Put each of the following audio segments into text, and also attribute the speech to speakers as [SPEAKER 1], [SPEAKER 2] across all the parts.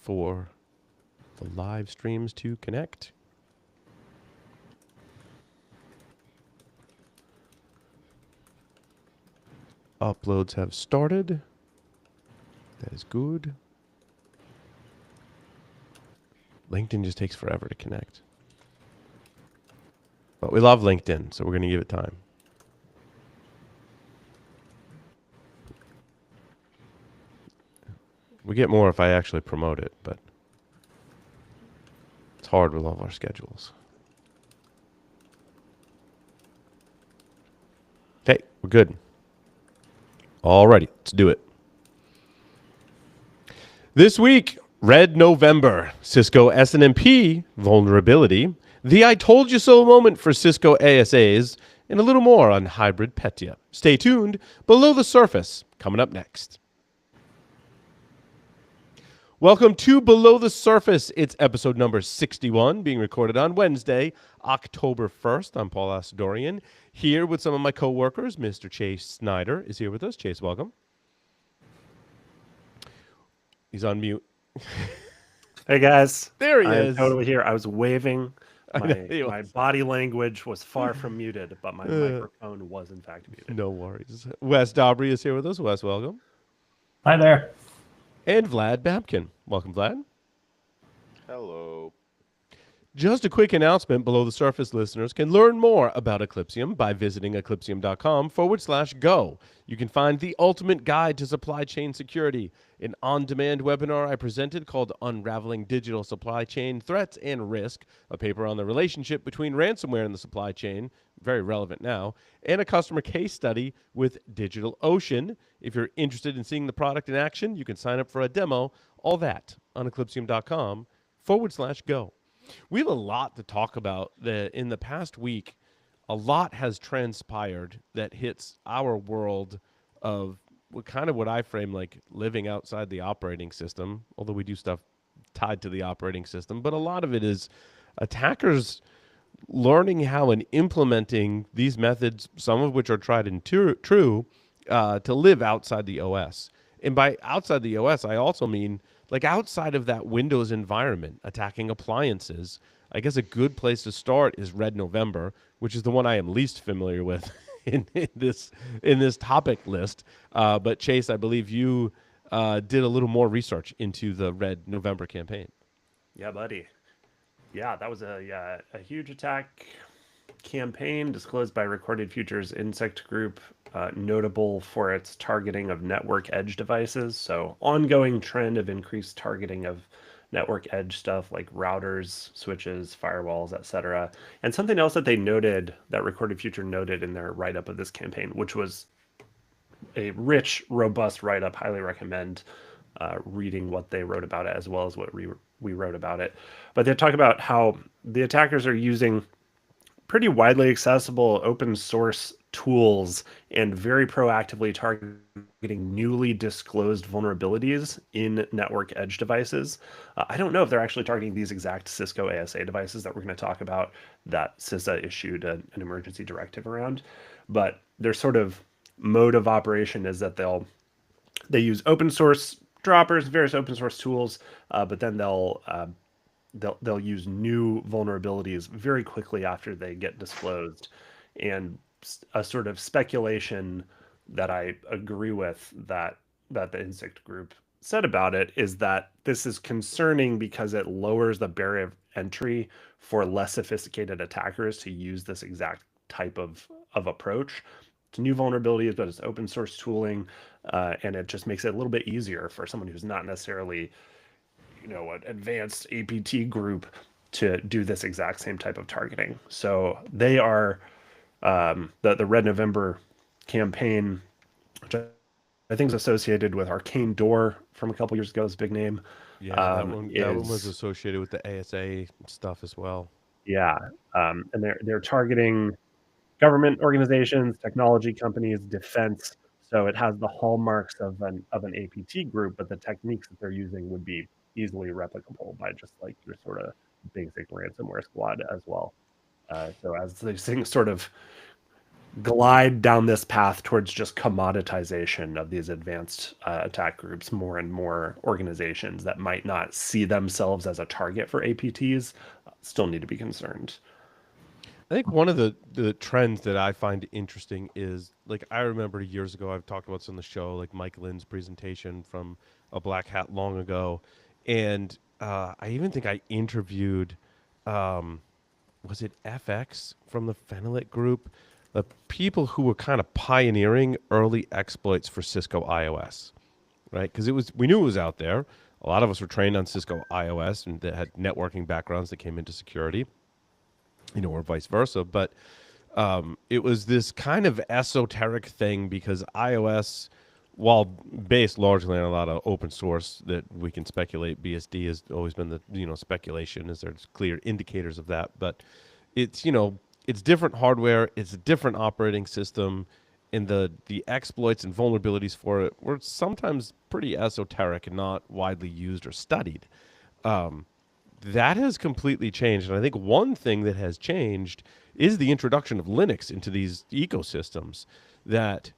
[SPEAKER 1] for the live streams to connect. Uploads have started. That is good. LinkedIn just takes forever to connect. But we love LinkedIn, so we're going to give it time. We get more if I actually promote it, but it's hard with all of our schedules. Okay, we're good. Alrighty, let's do it. This week, Red November, Cisco SNMP vulnerability, the I told you so moment for Cisco ASAs, and a little more on hybrid Petya. Stay tuned. Below the Surface, coming up next. Welcome to Below the Surface. It's episode number 61, being recorded on Wednesday, October 1st. I'm Paul Asadorian, here with some of my coworkers. Mr. Chase Snyder is here with us. Chase, welcome. He's on mute.
[SPEAKER 2] Hey, guys.
[SPEAKER 1] There he
[SPEAKER 2] I'm
[SPEAKER 1] is.
[SPEAKER 2] totally here. I was waving. My body language was far from muted, but my microphone was, in fact, muted.
[SPEAKER 1] No worries. Wes Dobry is here with us. Wes, welcome.
[SPEAKER 3] Hi there.
[SPEAKER 1] And Vlad Babkin. Welcome, Vlad.
[SPEAKER 4] Hello.
[SPEAKER 1] Just a quick announcement. Below the Surface listeners can learn more about Eclipsium by visiting eclipsium.com/go. You can find the ultimate guide to supply chain security, an on-demand webinar I presented called Unraveling Digital Supply Chain Threats and Risk, a paper on the relationship between ransomware and the supply chain, very relevant now, and a customer case study with DigitalOcean. If you're interested in seeing the product in action, you can sign up for a demo. All that on eclipsium.com/go. We have a lot to talk about. In the past week, a lot has transpired that hits our world of what I frame like living outside the operating system, although we do stuff tied to the operating system. But a lot of it is attackers learning how and implementing these methods, some of which are tried and true, to live outside the OS. And by outside the OS, I also mean like outside of that Windows environment, attacking appliances. I guess a good place to start is Red November, which is the one I am least familiar with in this topic list. But Chase, I believe you did a little more research into the Red November campaign.
[SPEAKER 2] Yeah, buddy. Yeah, that was a huge attack campaign disclosed by Recorded Futures Insect Group, notable for its targeting of network edge devices. So ongoing trend of increased targeting of network edge stuff like routers, switches, firewalls, etc. And something else that they noted, that Recorded Future noted in their write-up of this campaign, which was a rich, robust write-up. Highly recommend reading what they wrote about it as well as what we wrote about it. But they talk about how the attackers are using pretty widely accessible open source tools and very proactively targeting newly disclosed vulnerabilities in network edge devices. I don't know if they're actually targeting these exact Cisco ASA devices that we're going to talk about that CISA issued an emergency directive around, but their sort of mode of operation is that they use open source droppers, various open source tools, but then they'll use new vulnerabilities very quickly after they get disclosed. And a sort of speculation that I agree with that the Insect Group said about it is that this is concerning because it lowers the barrier of entry for less sophisticated attackers to use this exact type of approach. It's new vulnerabilities, but it's open source tooling, and it just makes it a little bit easier for someone who's not necessarily an advanced APT group to do this exact same type of targeting. So they are the Red November campaign, which I think is associated with Arcane Door from a couple years ago. Is a big name.
[SPEAKER 1] Yeah, that one was associated with the ASA stuff as well.
[SPEAKER 2] Yeah, and they're targeting government organizations, technology companies, defense. So it has the hallmarks of an APT group, but the techniques that they're using would be easily replicable by just like your sort of basic ransomware squad as well. So as these things sort of glide down this path towards just commoditization of these advanced attack groups. More and more organizations that might not see themselves as a target for APTs still need to be concerned.
[SPEAKER 1] I think one of the trends that I find interesting is, like, I remember years ago, I've talked about this on the show, like Mike Lynn's presentation from a Black Hat long ago. And I even think I interviewed, was it FX from the Fenelit group? The people who were kind of pioneering early exploits for Cisco iOS, right? Because we knew it was out there. A lot of us were trained on Cisco iOS and that had networking backgrounds that came into security, or vice versa. But it was this kind of esoteric thing because iOS, while based largely on a lot of open source that we can speculate, BSD has always been the speculation, as there's clear indicators of that. But it's it's different hardware, it's a different operating system, and the exploits and vulnerabilities for it were sometimes pretty esoteric and not widely used or studied. That has completely changed. And I think one thing that has changed is the introduction of Linux into these ecosystems, that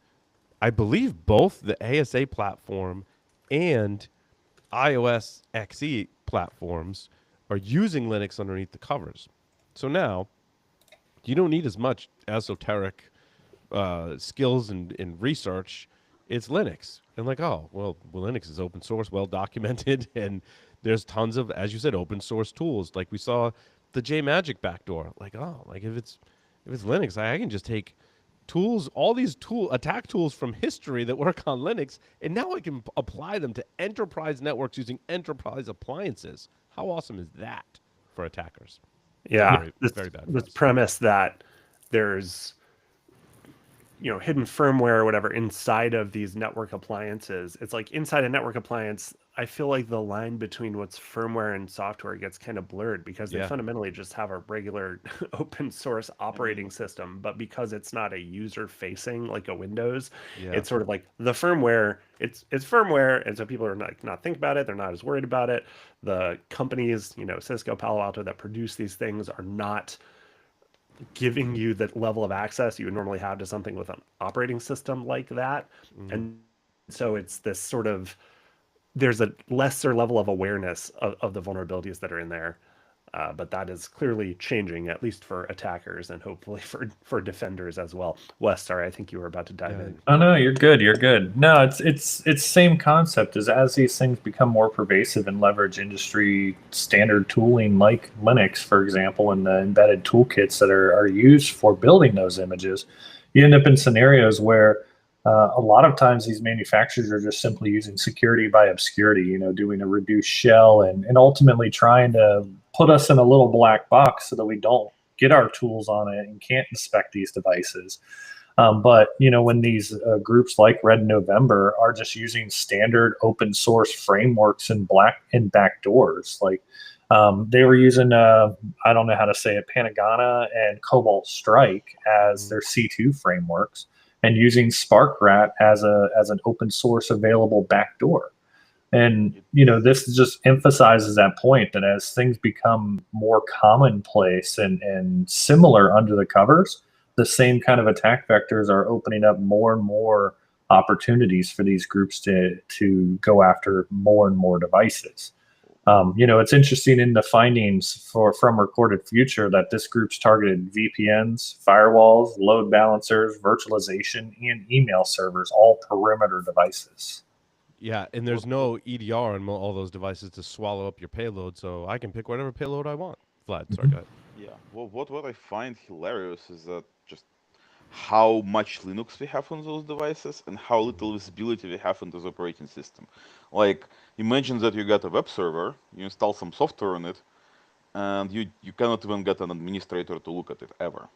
[SPEAKER 1] I believe both the ASA platform and iOS XE platforms are using Linux underneath the covers. So now you don't need as much esoteric skills and research. It's Linux. And like, oh, well, Linux is open source, well documented, and there's tons of, as you said, open source tools. Like we saw the JMagic backdoor. Like, oh, like if it's Linux, I can just take tools, all these attack tools from history that work on Linux, and now I can apply them to enterprise networks using enterprise appliances. How awesome is that for attackers?
[SPEAKER 2] Yeah,
[SPEAKER 1] Very, very bad.
[SPEAKER 2] this premise that there's hidden firmware or whatever inside of these network appliances. It's like inside a network appliance, I feel like the line between what's firmware and software gets kind of blurred because they fundamentally just have a regular open source operating system. But because it's not a user facing like a Windows, it's sort of like the firmware, it's firmware. And so people are not think about it. They're not as worried about it. The companies, Cisco, Palo Alto, that produce these things are not giving you the level of access you would normally have to something with an operating system like that. And so it's this sort of, there's a lesser level of awareness of the vulnerabilities that are in there. But that is clearly changing, at least for attackers and hopefully for defenders as well. Wes, sorry, I think you were about to dive in.
[SPEAKER 3] Oh no, you're good. You're good. No, it's same concept as these things become more pervasive and leverage industry standard tooling like Linux, for example, and the embedded toolkits that are used for building those images. You end up in scenarios where a lot of times these manufacturers are just simply using security by obscurity, doing a reduced shell and ultimately trying to put us in a little black box so that we don't get our tools on it and can't inspect these devices. But when these groups like Red November are just using standard open source frameworks and backdoors, like they were using I don't know how to say it, Panagana and Cobalt Strike as their C2 frameworks, and using SparkRat as an open source available backdoor. And this just emphasizes that point that as things become more commonplace and similar under the covers, the same kind of attack vectors are opening up more and more opportunities for these groups to go after more and more devices. It's interesting in the findings from Recorded Future that this group's targeted VPNs, firewalls, load balancers, virtualization, and email servers, all perimeter devices.
[SPEAKER 1] Yeah, and there's no EDR on all those devices to swallow up your payload, so I can pick whatever payload I want. Vlad, sorry, go ahead.
[SPEAKER 4] Yeah, well, what I find hilarious is that just how much Linux we have on those devices and how little visibility we have into the operating system. Like, imagine that you got a web server, you install some software on it, and you cannot even get an administrator to look at it ever.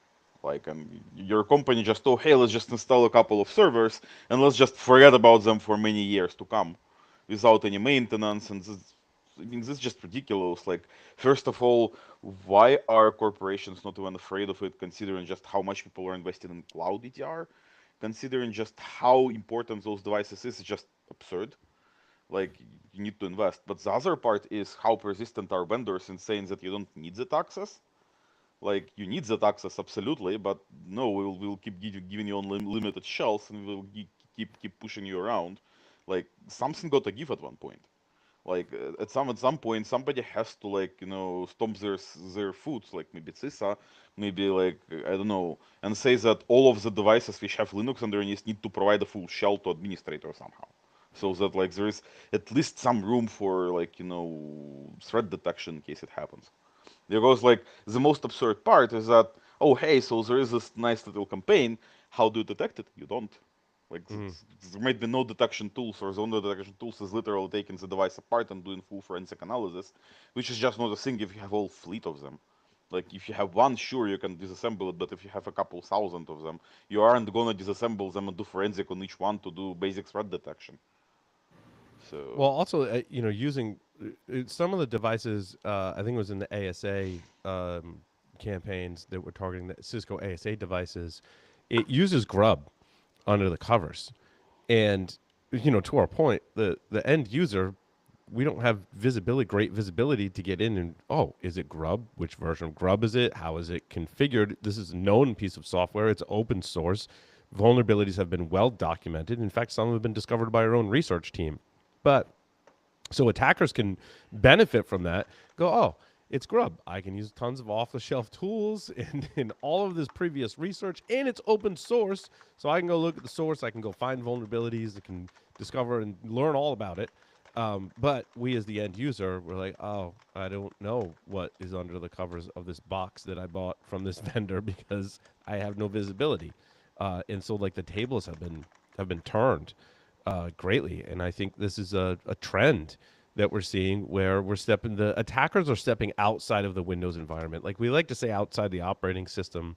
[SPEAKER 4] Like, and your company just, oh, hey, let's just install a couple of servers and let's just forget about them for many years to come without any maintenance. And this is just ridiculous. Like, first of all, why are corporations not even afraid of it, considering just how much people are invested in cloud ETR? Considering just how important those devices is just absurd. Like, you need to invest. But the other part is how persistent are vendors in saying that you don't need that access. Like you need that access absolutely, but no, we'll keep giving you limited shells, and we'll keep pushing you around. Like something got to give at one point. Like at some point, somebody has to, like, stomp their foot, like maybe CISA, maybe, like, I don't know, and say that all of the devices which have Linux underneath need to provide a full shell to administrator somehow, so that, like, there is at least some room for, like, threat detection in case it happens. Because, like, the most absurd part is that, oh hey, so there is this nice little campaign. How do you detect it? You don't. Like, there might be no detection tools, or the only detection tools is literally taking the device apart and doing full forensic analysis, which is just not a thing if you have a whole fleet of them. Like, if you have one, sure, you can disassemble it, but if you have a couple thousand of them, you aren't gonna disassemble them and do forensic on each one to do basic threat detection. So,
[SPEAKER 1] Well, also, using some of the devices, I think it was in the ASA campaigns that were targeting the Cisco ASA devices, it uses Grub under the covers. And, to our point, the end user, we don't have great visibility to get in and, oh, is it Grub? Which version of Grub is it? How is it configured? This is a known piece of software. It's open source. Vulnerabilities have been well documented. In fact, some have been discovered by our own research team. But so attackers can benefit from that. Go, oh, it's Grub. I can use tons of off-the-shelf tools and all of this previous research, and it's open source. So I can go look at the source. I can go find vulnerabilities. I can discover and learn all about it. But we, as the end user, we're like, oh, I don't know what is under the covers of this box that I bought from this vendor because I have no visibility. And so, like, the tables have been turned greatly, and I think this is a trend that we're seeing where the attackers are stepping outside of the Windows environment. Like we like to say, outside the operating system.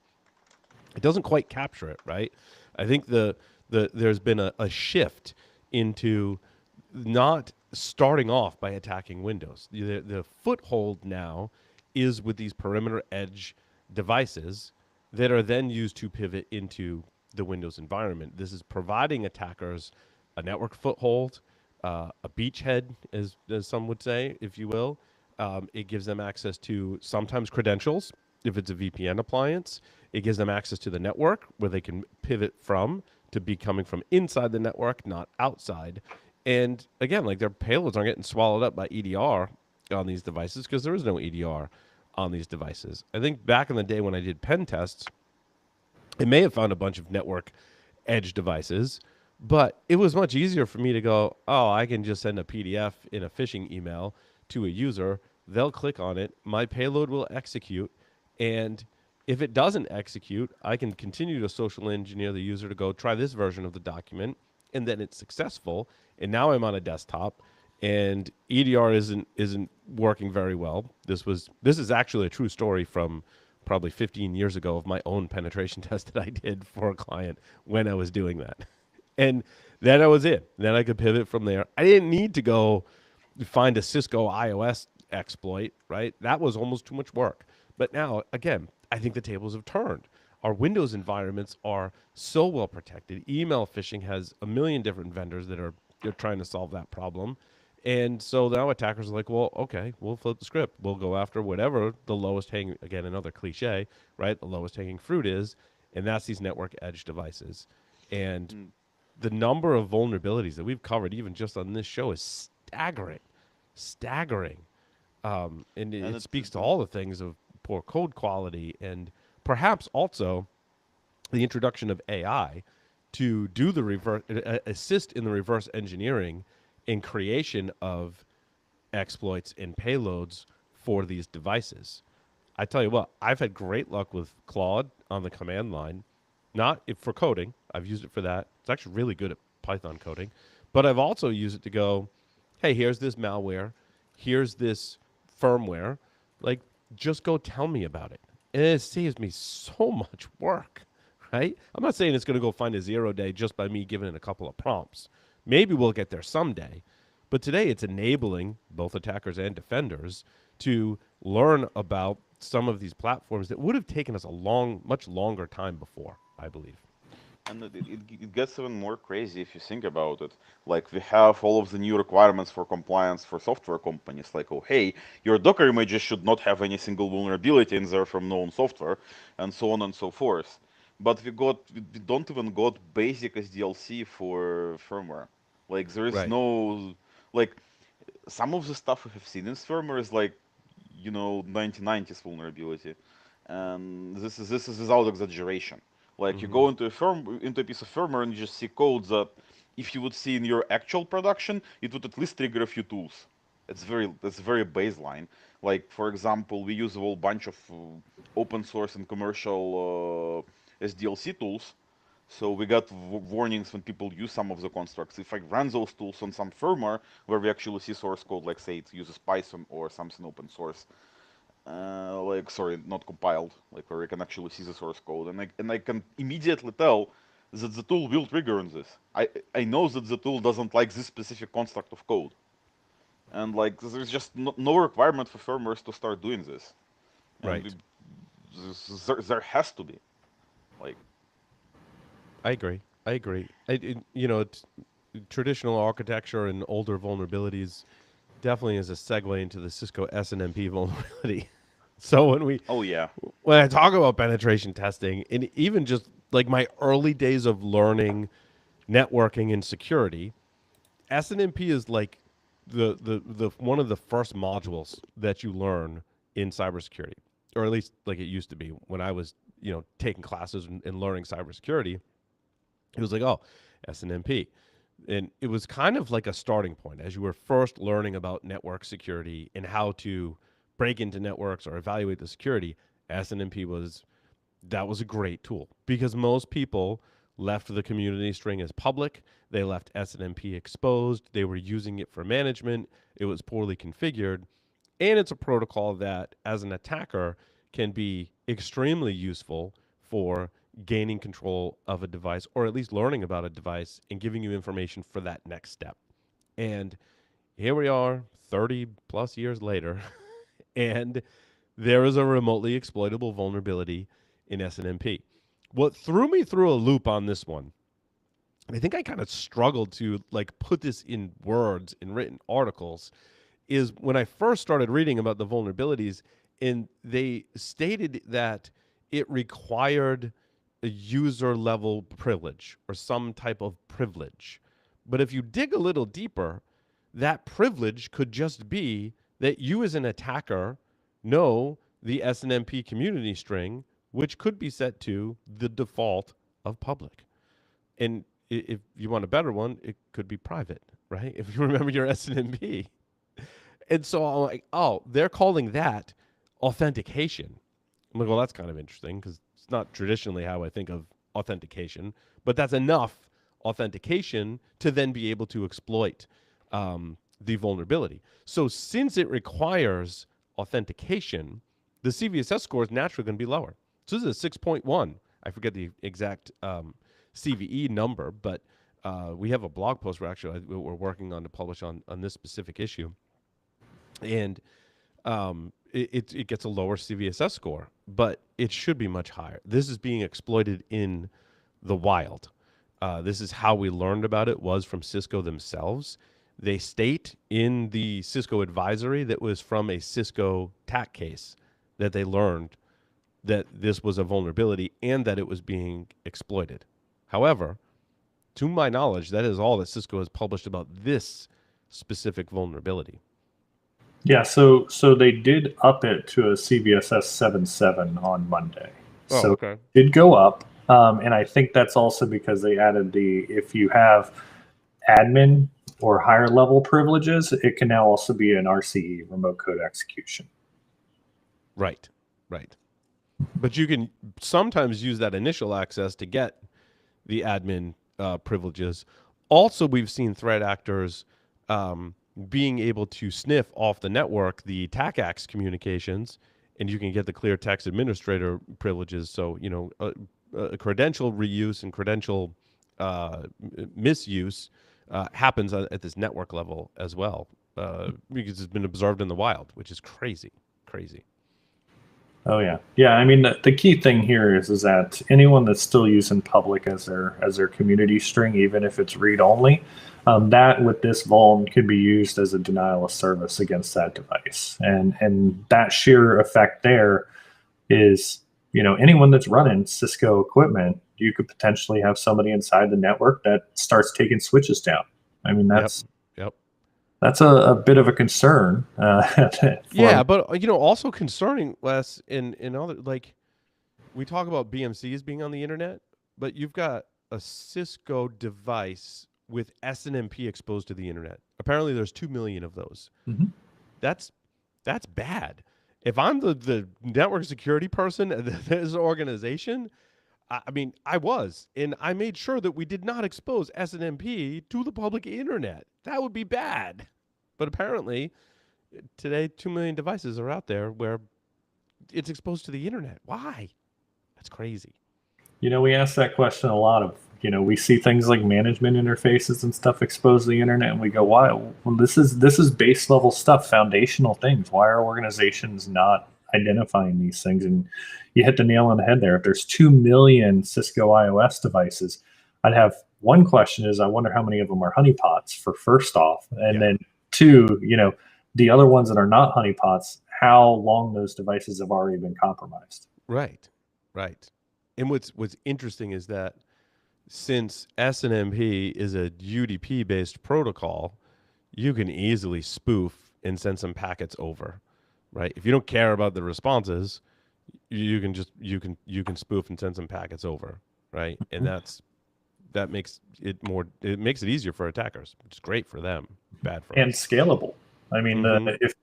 [SPEAKER 1] It doesn't quite capture it, right? I think there's been a shift into not starting off by attacking Windows. The foothold now is with these perimeter edge devices that are then used to pivot into the Windows environment. This is providing attackers a network foothold, a beachhead, as some would say, if you will. It gives them access to sometimes credentials, if it's a VPN appliance. It gives them access to the network where they can pivot from to be coming from inside the network, not outside. And again, like, their payloads aren't getting swallowed up by EDR on these devices because there is no EDR on these devices. I think back in the day when I did pen tests, it may have found a bunch of network edge devices, but it was much easier for me to go, oh, I can just send a PDF in a phishing email to a user. They'll click on it. My payload will execute. And if it doesn't execute, I can continue to social engineer the user to go try this version of the document. And then it's successful. And now I'm on a desktop and EDR isn't working very well. This is actually a true story from probably 15 years ago of my own penetration test that I did for a client when I was doing that. And then I was in. Then I could pivot from there. I didn't need to go find a Cisco iOS exploit, right? That was almost too much work. But now, again, I think the tables have turned. Our Windows environments are so well protected. Email phishing has a million different vendors that are trying to solve that problem. And so now attackers are like, well, okay, we'll flip the script. We'll go after whatever the lowest hanging, again, another cliche, right? The lowest hanging fruit is, and that's these network edge devices. And the number of vulnerabilities that we've covered, even just on this show, is staggering. And it speaks to all the things of poor code quality and perhaps also the introduction of AI to do the assist in the reverse engineering in creation of exploits and payloads for these devices. I tell you what, I've had great luck with Claude on the command line. Not for coding. I've used it for that. It's actually really good at Python coding. But I've also used it to go, hey, here's this malware. Here's this firmware. Like, just go tell me about it. And it saves me so much work, right? I'm not saying it's going to go find a 0-day just by me giving it a couple of prompts. Maybe we'll get there someday. But today it's enabling both attackers and defenders to learn about some of these platforms that would have taken us a much longer time before, I believe.
[SPEAKER 4] And it gets even more crazy if you think about it. Like, we have all of the new requirements for compliance for software companies. Like, oh, hey, your Docker images should not have any single vulnerability in there from known software, and so on and so forth. But we don't even got basic SDLC for firmware. Like, there is
[SPEAKER 1] Right.
[SPEAKER 4] no, like, some of the stuff we have seen in firmware is like, 1990s vulnerability, and this is without exaggeration. Like, you
[SPEAKER 1] Hmm.
[SPEAKER 4] go into a piece of firmware and you just see code that if you would see in your actual production, it would at least trigger a few tools. That's very baseline. Like, for example, we use a whole bunch of open source and commercial SDLC tools, so we got warnings when people use some of the constructs. If I run those tools on some firmware where we actually see source code, like say it uses Python or something open source, like, sorry, not compiled, like where we can actually see the source code, and I can immediately tell that the tool will trigger on this. I know that the tool doesn't like this specific construct of code, and like there's just no requirement for firmwares to start doing this, and
[SPEAKER 1] Right.
[SPEAKER 4] there has to be, like.
[SPEAKER 1] I agree. I agree. It's traditional architecture and older vulnerabilities definitely is a segue into the Cisco SNMP vulnerability. So
[SPEAKER 4] Oh yeah.
[SPEAKER 1] when I talk about penetration testing, and even just like my early days of learning networking and security, SNMP is like the one of the first modules that you learn in cybersecurity, or at least like it used to be when I was taking classes and learning cybersecurity. It was like, oh, SNMP. And it was kind of like a starting point as you were first learning about network security and how to break into networks or evaluate the security. SNMP was a great tool because most people left the community string as public. They left SNMP exposed. They were using it for management. It was poorly configured. And it's a protocol that, as an attacker, can be extremely useful for gaining control of a device or at least learning about a device and giving you information for that next step. And here we are 30 plus years later, and there is a remotely exploitable vulnerability in SNMP. What threw me through a loop on this one, I think I kind of struggled to like put this in words in written articles, is when I first started reading about the vulnerabilities, and they stated that it required a user level privilege or some type of privilege. But if you dig a little deeper, that privilege could just be that you as an attacker know the SNMP community string, which could be set to the default of public. And if you want a better one, it could be private, right? If you remember your SNMP. And so I'm like, oh, they're calling that authentication. I'm like, well, that's kind of interesting because it's not traditionally how I think of authentication, but that's enough authentication to then be able to exploit the vulnerability. So since it requires authentication, the CVSS score is naturally going to be lower. So this is a 6.1. I forget the exact CVE number, but we have a blog post we're working on to publish on this specific issue. And it gets a lower CVSS score, but it should be much higher. This is being exploited in the wild. This is how we learned about it, was from Cisco themselves. They state in the Cisco advisory that was from a Cisco TAC case that they learned that this was a vulnerability and that it was being exploited. However, to my knowledge, that is all that Cisco has published about this specific vulnerability.
[SPEAKER 3] Yeah, so they did up it to a CVSS 7.7 on Monday. So
[SPEAKER 1] okay.
[SPEAKER 3] it did go up, and I think that's also because they added if you have admin or higher level privileges, it can now also be an RCE, remote code execution.
[SPEAKER 1] Right. But you can sometimes use that initial access to get the admin privileges. Also, we've seen threat actors being able to sniff off the network the TACACS communications, and you can get the clear text administrator privileges. So, a credential reuse and credential misuse happens at this network level as well, because it's been observed in the wild, which is crazy.
[SPEAKER 3] Oh yeah, yeah. I mean, the key thing here is that anyone that's still using public as their community string, even if it's read only, that with this vuln could be used as a denial of service against that device, and that sheer effect there is, anyone that's running Cisco equipment, you could potentially have somebody inside the network that starts taking switches down. I mean,
[SPEAKER 1] Yep.
[SPEAKER 3] that's
[SPEAKER 1] Yep.
[SPEAKER 3] that's a bit of a concern.
[SPEAKER 1] Yeah, but also concerning, Wes, in other, like, we talk about BMCs being on the internet, but you've got a Cisco device with SNMP exposed to the internet. Apparently, there's 2 million of those.
[SPEAKER 3] Mhm.
[SPEAKER 1] That's bad. If I'm the network security person at this organization, I mean, I was, and I made sure that we did not expose SNMP to the public internet. That would be bad. But apparently, today 2 million devices are out there where it's exposed to the internet. Why? That's crazy.
[SPEAKER 3] We ask that question a lot of, we see things like management interfaces and stuff exposed to the internet, and we go, why? Well, this is base level stuff, foundational things. Why are organizations not identifying these things? And you hit the nail on the head there. If there's 2 million Cisco iOS devices, I'd have one question is, I wonder how many of them are honeypots, for first off, and then two, the other ones that are not honeypots, how long those devices have already been compromised.
[SPEAKER 1] Right. And what's interesting is that since SNMP is a UDP based protocol, you can easily spoof and send some packets over, right? If you don't care about the responses, you can spoof and send some packets over, right? And that makes it easier for attackers, which is great for them, bad for
[SPEAKER 3] and
[SPEAKER 1] us.
[SPEAKER 3] Scalable. I mean,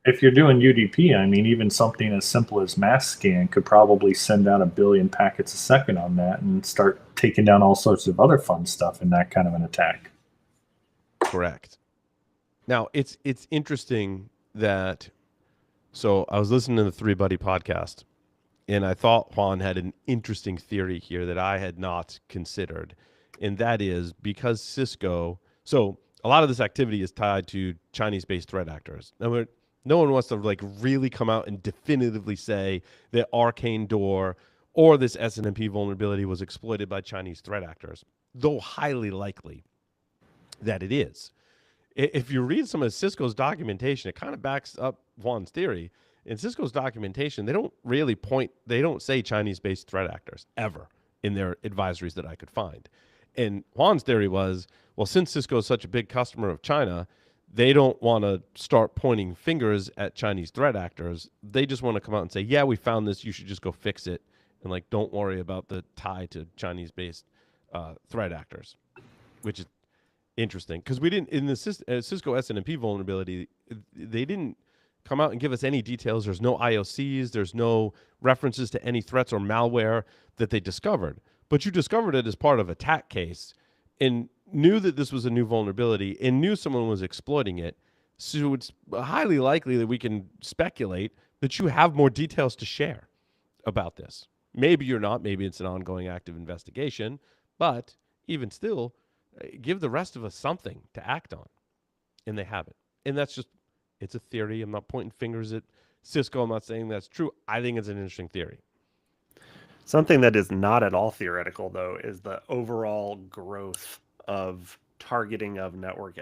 [SPEAKER 3] if you're doing UDP, I mean, even something as simple as mass scan could probably send out 1 billion packets a second on that and start taking down all sorts of other fun stuff in that kind of an attack.
[SPEAKER 1] Correct. Now, it's interesting that, so I was listening to the Three Buddy podcast, and I thought Juan had an interesting theory here that I had not considered, and that is because Cisco, so a lot of this activity is tied to Chinese-based threat actors. Now, no one wants to really come out and definitively say that Arcane Door or this SNMP vulnerability was exploited by Chinese threat actors, though highly likely that it is. If you read some of Cisco's documentation, it kind of backs up Juan's theory. In Cisco's documentation, they don't say Chinese-based threat actors ever in their advisories that I could find. And Juan's theory was, well, since Cisco is such a big customer of China, they don't want to start pointing fingers at Chinese threat actors. They just want to come out and say, yeah, we found this. You should just go fix it. And don't worry about the tie to Chinese-based threat actors, which is interesting. Because we didn't, in the Cisco SNMP vulnerability, they didn't come out and give us any details. There's no IOCs. There's no references to any threats or malware that they discovered. But you discovered it as part of attack case and knew that this was a new vulnerability and knew someone was exploiting it. So it's highly likely that we can speculate that you have more details to share about this. Maybe you're not. Maybe it's an ongoing active investigation. But even still, give the rest of us something to act on. And they haven't. And that's just, it's a theory. I'm not pointing fingers at Cisco. I'm not saying that's true. I think it's an interesting theory.
[SPEAKER 2] Something that is not at all theoretical, though, is the overall growth of targeting of network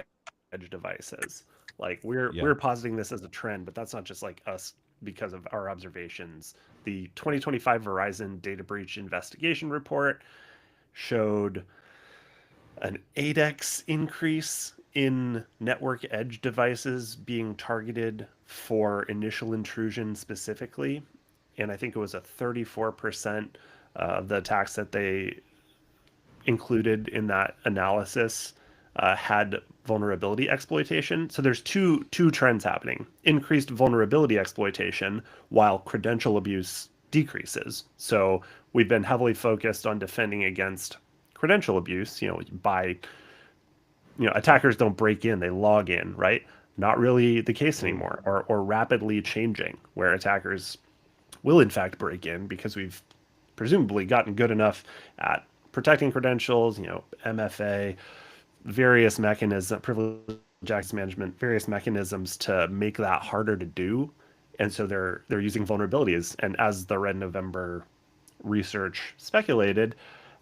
[SPEAKER 2] edge devices. We're positing this as a trend, but that's not just us because of our observations. The 2025 Verizon data breach investigation report showed an 8x increase in network edge devices being targeted for initial intrusion specifically. And I think it was a 34% of the attacks that they included in that analysis had vulnerability exploitation. So there's two trends happening: increased vulnerability exploitation while credential abuse decreases. So we've been heavily focused on defending against credential abuse, by attackers don't break in, they log in, right? Not really the case anymore, or rapidly changing, where attackers will in fact break in because we've presumably gotten good enough at protecting credentials, MFA, various mechanisms, privilege access management, various mechanisms to make that harder to do. and so they're using vulnerabilities. And as the Red November research speculated,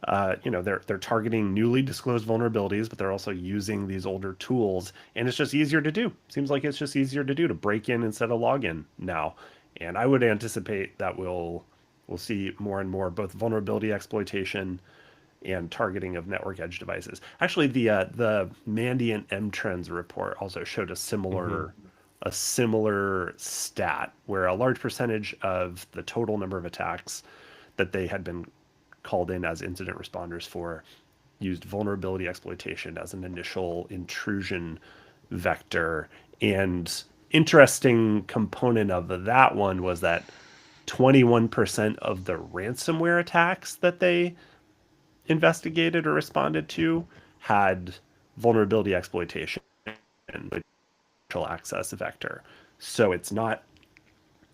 [SPEAKER 2] they're targeting newly disclosed vulnerabilities, but they're also using these older tools, and it's just easier to do. Seems like it's just easier to do to break in instead of log in now. And I would anticipate that we'll see more and more both vulnerability exploitation and targeting of network edge devices. Actually, the Mandiant M-Trends report also showed a similar stat where a large percentage of the total number of attacks that they had been called in as incident responders for used vulnerability exploitation as an initial intrusion vector. And interesting component of that one was that 21% of the ransomware attacks that they investigated or responded to had vulnerability exploitation and access vector. So it's not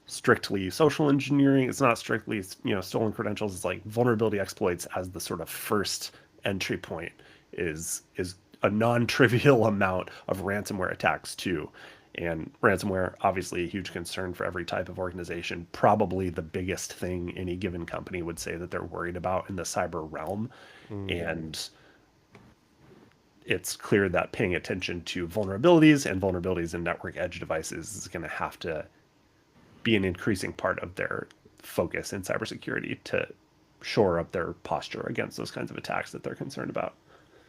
[SPEAKER 2] strictly social engineering. It's not strictly, stolen credentials. It's like vulnerability exploits as the sort of first entry point is a non-trivial amount of ransomware attacks too. And ransomware, obviously a huge concern for every type of organization, probably the biggest thing any given company would say that they're worried about in the cyber realm. And it's clear that paying attention to vulnerabilities and vulnerabilities in network edge devices is going to have to be an increasing part of their focus in cybersecurity to shore up their posture against those kinds of attacks that they're concerned about.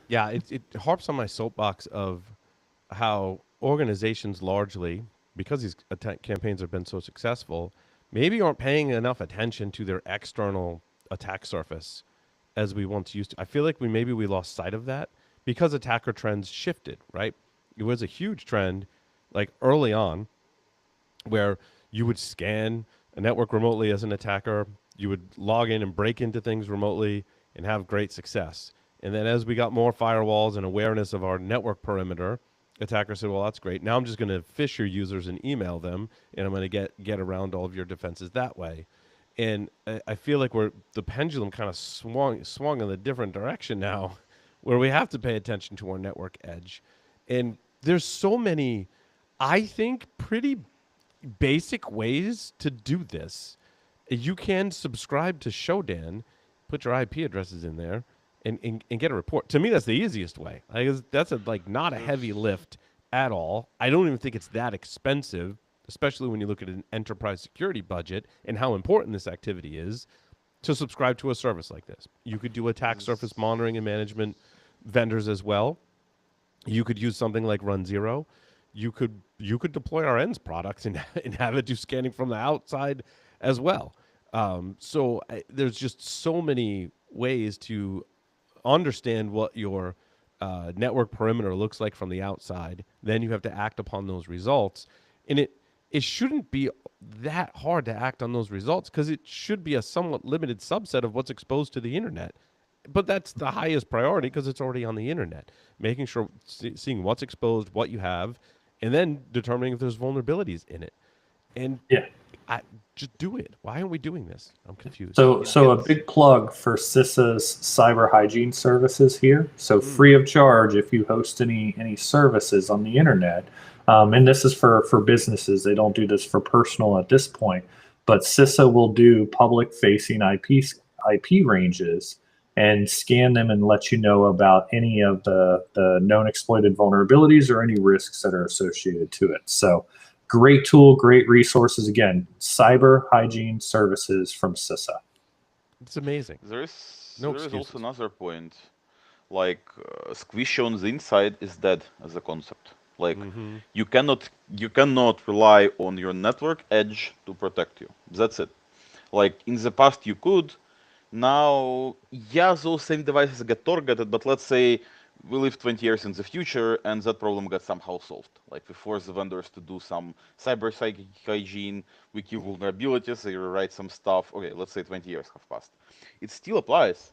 [SPEAKER 1] Yeah, it harps on my soapbox of how organizations largely, because these attack campaigns have been so successful, maybe aren't paying enough attention to their external attack surface as we once used to. I feel like we lost sight of that because attacker trends shifted, right? It was a huge trend like early on where you would scan a network remotely as an attacker, you would log in and break into things remotely and have great success. And then as we got more firewalls and awareness of our network perimeter, attackers said, well, that's great. Now I'm just going to phish your users and email them, and I'm going to get around all of your defenses that way. And I feel like the pendulum kind of swung in a different direction now, where we have to pay attention to our network edge. And there's so many, I think, pretty basic ways to do this. You can subscribe to Shodan, put your IP addresses in there, and get a report. To me, that's the easiest way. That's not a heavy lift at all. I don't even think it's that expensive, especially when you look at an enterprise security budget and how important this activity is to subscribe to a service like this. You could do attack surface monitoring and management vendors as well. You could use something like RunZero. You could deploy our ENS products and have it do scanning from the outside as well. There's just so many ways to understand what your network perimeter looks like from the outside. Then you have to act upon those results. And it shouldn't be that hard to act on those results because it should be a somewhat limited subset of what's exposed to the internet. But that's the highest priority because it's already on the internet. Making sure, seeing what's exposed, what you have, and then determining if there's vulnerabilities in it. And just do it. Why aren't we doing this? I'm confused.
[SPEAKER 3] So a big plug for CISA's cyber hygiene services here. So free of charge if you host any services on the internet. And this is for businesses. They don't do this for personal at this point. But CISA will do public-facing IP ranges and scan them and let you know about any of the known exploited vulnerabilities or any risks that are associated to it. So great tool, great resources. Again, cyber hygiene services from CISA.
[SPEAKER 1] It's amazing.
[SPEAKER 4] There is also another point. Like squishy on the inside is dead as a concept. Like you cannot rely on your network edge to protect you. That's it. Like in the past you could. Now, yeah, those same devices get targeted, but let's say we live 20 years in the future and that problem got somehow solved. Like we force the vendors to do some cyber hygiene, we keep vulnerabilities, they rewrite some stuff. Okay, let's say 20 years have passed. It still applies.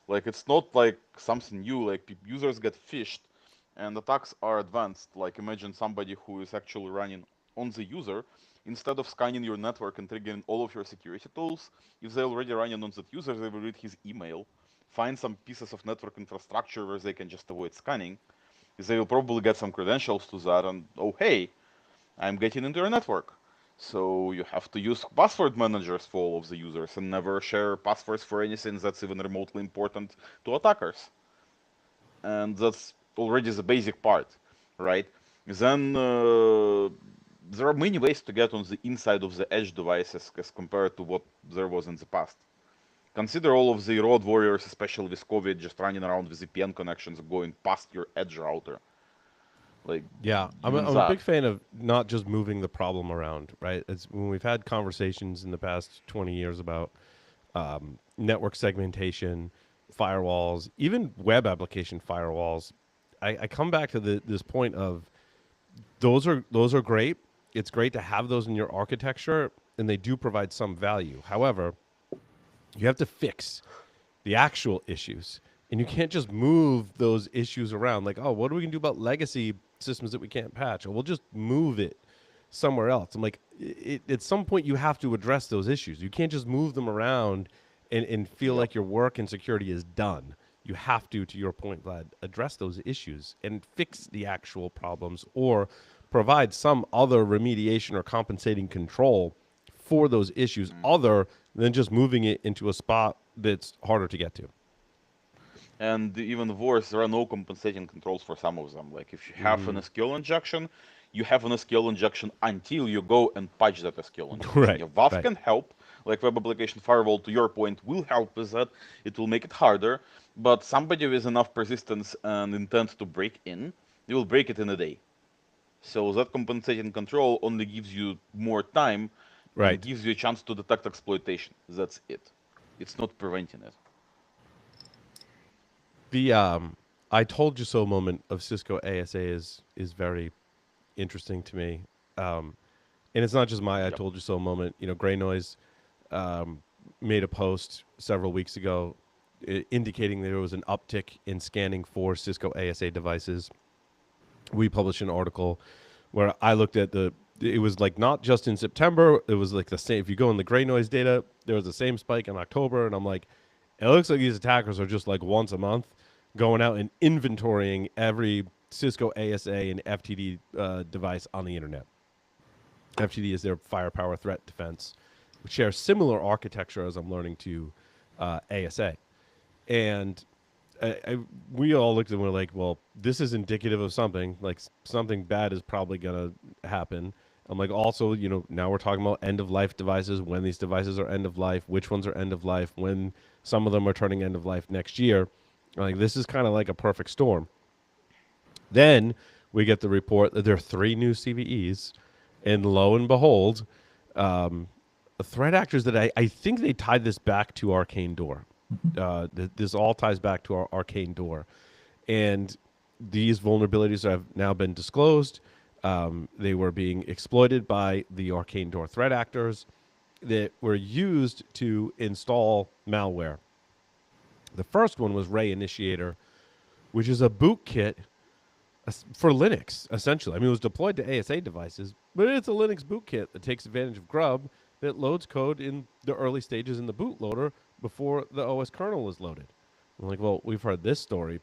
[SPEAKER 4] Like it's not like something new, like users get phished and attacks are advanced. Like imagine somebody who is actually running on the user. Instead of scanning your network and triggering all of your security tools, if they're already running on that user, they will read his email, find some pieces of network infrastructure where they can just avoid scanning. They will probably get some credentials to that and, oh, hey, I'm getting into your network. So you have to use password managers for all of the users and never share passwords for anything that's even remotely important to attackers. And that's already the basic part, right? Then there are many ways to get on the inside of the edge devices as compared to what there was in the past. Consider all of the road warriors, especially with COVID, just running around with VPN connections going past your edge router. Like,
[SPEAKER 1] Yeah,
[SPEAKER 4] even
[SPEAKER 1] I'm a
[SPEAKER 4] that.
[SPEAKER 1] big fan of not just moving the problem around, right? It's when we've had conversations in the past 20 years about network segmentation, firewalls, even web application firewalls. I come back to this point of those are great. It's great to have those in your architecture, and they do provide some value. However, you have to fix the actual issues. And you can't just move those issues around. Like, oh, what are we going to do about legacy systems that we can't patch? Or we'll just move it somewhere else. I'm like, at some point, you have to address those issues. You can't just move them around and feel
[SPEAKER 4] Yep.
[SPEAKER 1] like your work and security is done. You have to your point, Vlad, address those issues and fix the actual problems or provide some other remediation or compensating control for those issues other than just moving it into a spot that's harder to get to.
[SPEAKER 4] And even worse, there are no compensating controls for some of them. Like if you have an
[SPEAKER 1] Mm-hmm.
[SPEAKER 4] SQL injection, you have an SQL injection until you go and patch that SQL injection.
[SPEAKER 1] Right,
[SPEAKER 4] Yeah, WAF
[SPEAKER 1] right.
[SPEAKER 4] can help, like Web Application Firewall, to your point, will help with that. It will make it harder, but somebody with enough persistence and intent to break in, they will break it in a day. So that compensating control only gives you more time and
[SPEAKER 1] Right.
[SPEAKER 4] gives you a chance to detect exploitation. That's it. It's not preventing it.
[SPEAKER 1] The I told you so moment of Cisco ASA is very interesting to me. And it's not just my I
[SPEAKER 4] Yep.
[SPEAKER 1] told you so moment. You know, Gray Noise um, made a post several weeks ago indicating there was an uptick in scanning for Cisco ASA devices. We published an article where I looked at it was like not just in September, it was like the same. If you go in the Gray Noise data, there was the same spike in October. And I'm like, it looks like these attackers are just like once a month going out and inventorying every Cisco ASA and FTD device on the internet. FTD is their firepower threat defense, which shares similar architecture as I'm learning to ASA. And we all looked and we're like, well, this is indicative of something. Like something bad is probably going to happen. I'm like, also, you know, now we're talking about end of life devices, when these devices are end of life, which ones are end of life, when some of them are turning end of life next year. Like, this is kind of like a perfect storm. Then we get the report that there are 3 new CVEs, and lo and behold, the threat actors that I think they tied this back to Arcane Door. This all ties back to our Arcane Door. And these vulnerabilities have now been disclosed. They were being exploited by the Arcane Door threat actors that were used to install malware. The first one was Ray Initiator, which is a boot kit for Linux, essentially. I mean, it was deployed to ASA devices, but it's a Linux boot kit that takes advantage of Grub that loads code in the early stages in the bootloader before the OS kernel is loaded. I'm like, well, we've heard this story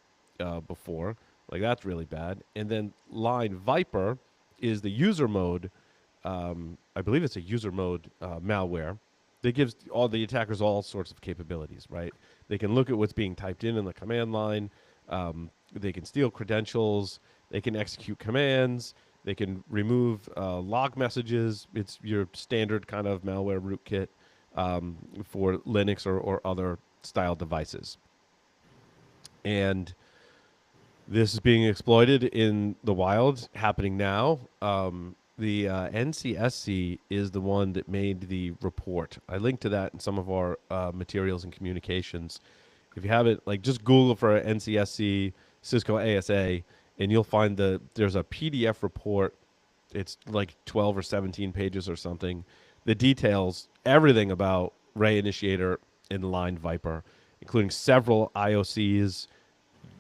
[SPEAKER 1] before. Like, that's really bad. And then Line Viper is the user mode. I believe it's a user mode malware that gives all the attackers all sorts of capabilities, right? They can look at what's being typed in the command line. They can steal credentials. They can execute commands. They can remove log messages. It's your standard kind of malware rootkit for Linux or other style devices. And this is being exploited in the wild, happening now. The NCSC is the one that made the report. I linked to that in some of our materials and communications. If you haven't, like, just Google for NCSC Cisco ASA, and you'll find there's a PDF report. It's like 12 or 17 pages or something that details everything about Ray Initiator and Line Viper, including several IOCs,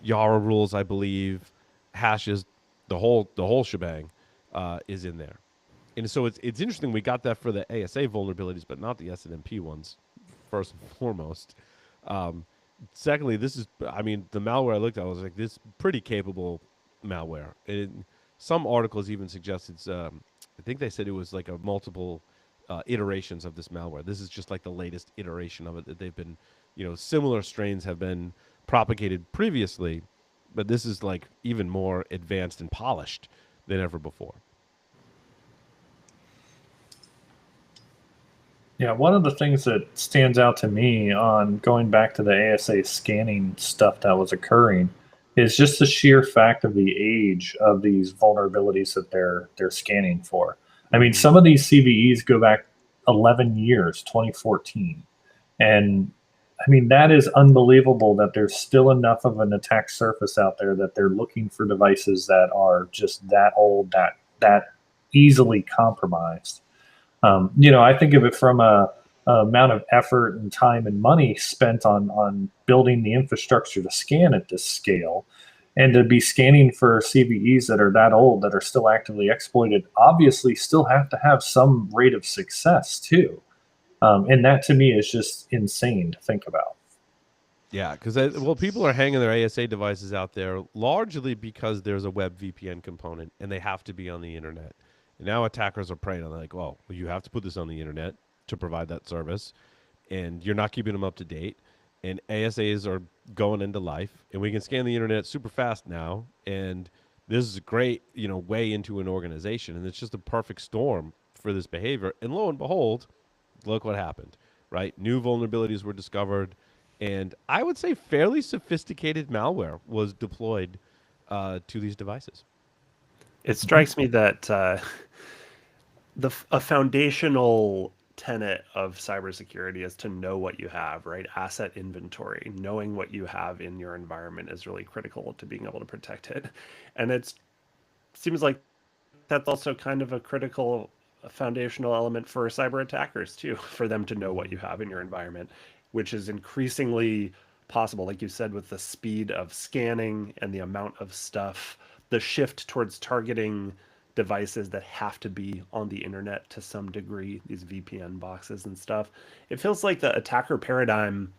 [SPEAKER 1] Yara rules, I believe, hashes, the whole shebang is in there. And so it's interesting we got that for the ASA vulnerabilities, but not the SNMP ones, first and foremost. Secondly, this is, I mean, the malware I looked at, I was like, this is pretty capable malware. Some articles even suggest it's I think they said it was like a multiple iterations of this malware. This is just like the latest iteration of it that they've been, similar strains have been propagated previously, but this is like even more advanced and polished than ever before.
[SPEAKER 3] Yeah, one of the things that stands out to me on going back to the ASA scanning stuff that was occurring is just the sheer fact of the age of these vulnerabilities that they're scanning for. I mean, some of these CVEs go back 11 years, 2014. And I mean, that is unbelievable that there's still enough of an attack surface out there that they're looking for devices that are just that old, that easily compromised. I think of it from a amount of effort and time and money spent on building the infrastructure to scan at this scale, and to be scanning for CVEs that are that old that are still actively exploited. Obviously, still have to have some rate of success too, and that to me is just insane to think about.
[SPEAKER 1] Yeah, because people are hanging their ASA devices out there largely because there's a web VPN component and they have to be on the internet. And now attackers are preying on like, well, you have to put this on the internet to provide that service, and you're not keeping them up to date. And ASAs are going into life, and we can scan the internet super fast now. And this is a great, way into an organization, and it's just a perfect storm for this behavior. And lo and behold, look what happened, right? New vulnerabilities were discovered, and I would say fairly sophisticated malware was deployed to these devices.
[SPEAKER 2] It strikes me that a foundational tenet of cybersecurity is to know what you have, right? Asset inventory, knowing what you have in your environment is really critical to being able to protect it. And it seems like that's also kind of a critical foundational element for cyber attackers too, for them to know what you have in your environment, which is increasingly possible, like you said, with the speed of scanning and the amount of stuff, the shift towards targeting devices that have to be on the internet to some degree, these VPN boxes and stuff. It feels like the attacker paradigm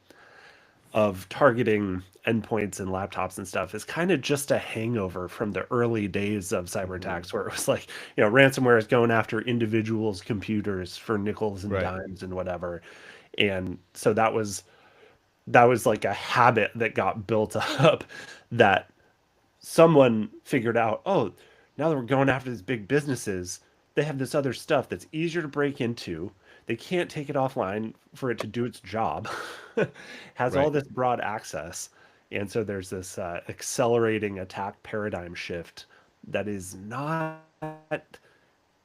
[SPEAKER 2] of targeting endpoints and laptops and stuff is kind of just a hangover from the early days of cyber attacks, where it was like, ransomware is going after individuals' computers for nickels and dimes and whatever. And so that was like a habit that got built up that someone figured out, oh, now that we're going after these big businesses, they have this other stuff that's easier to break into. They can't take it offline for it to do its job. Has all this broad access. And so there's this accelerating attack paradigm shift that is not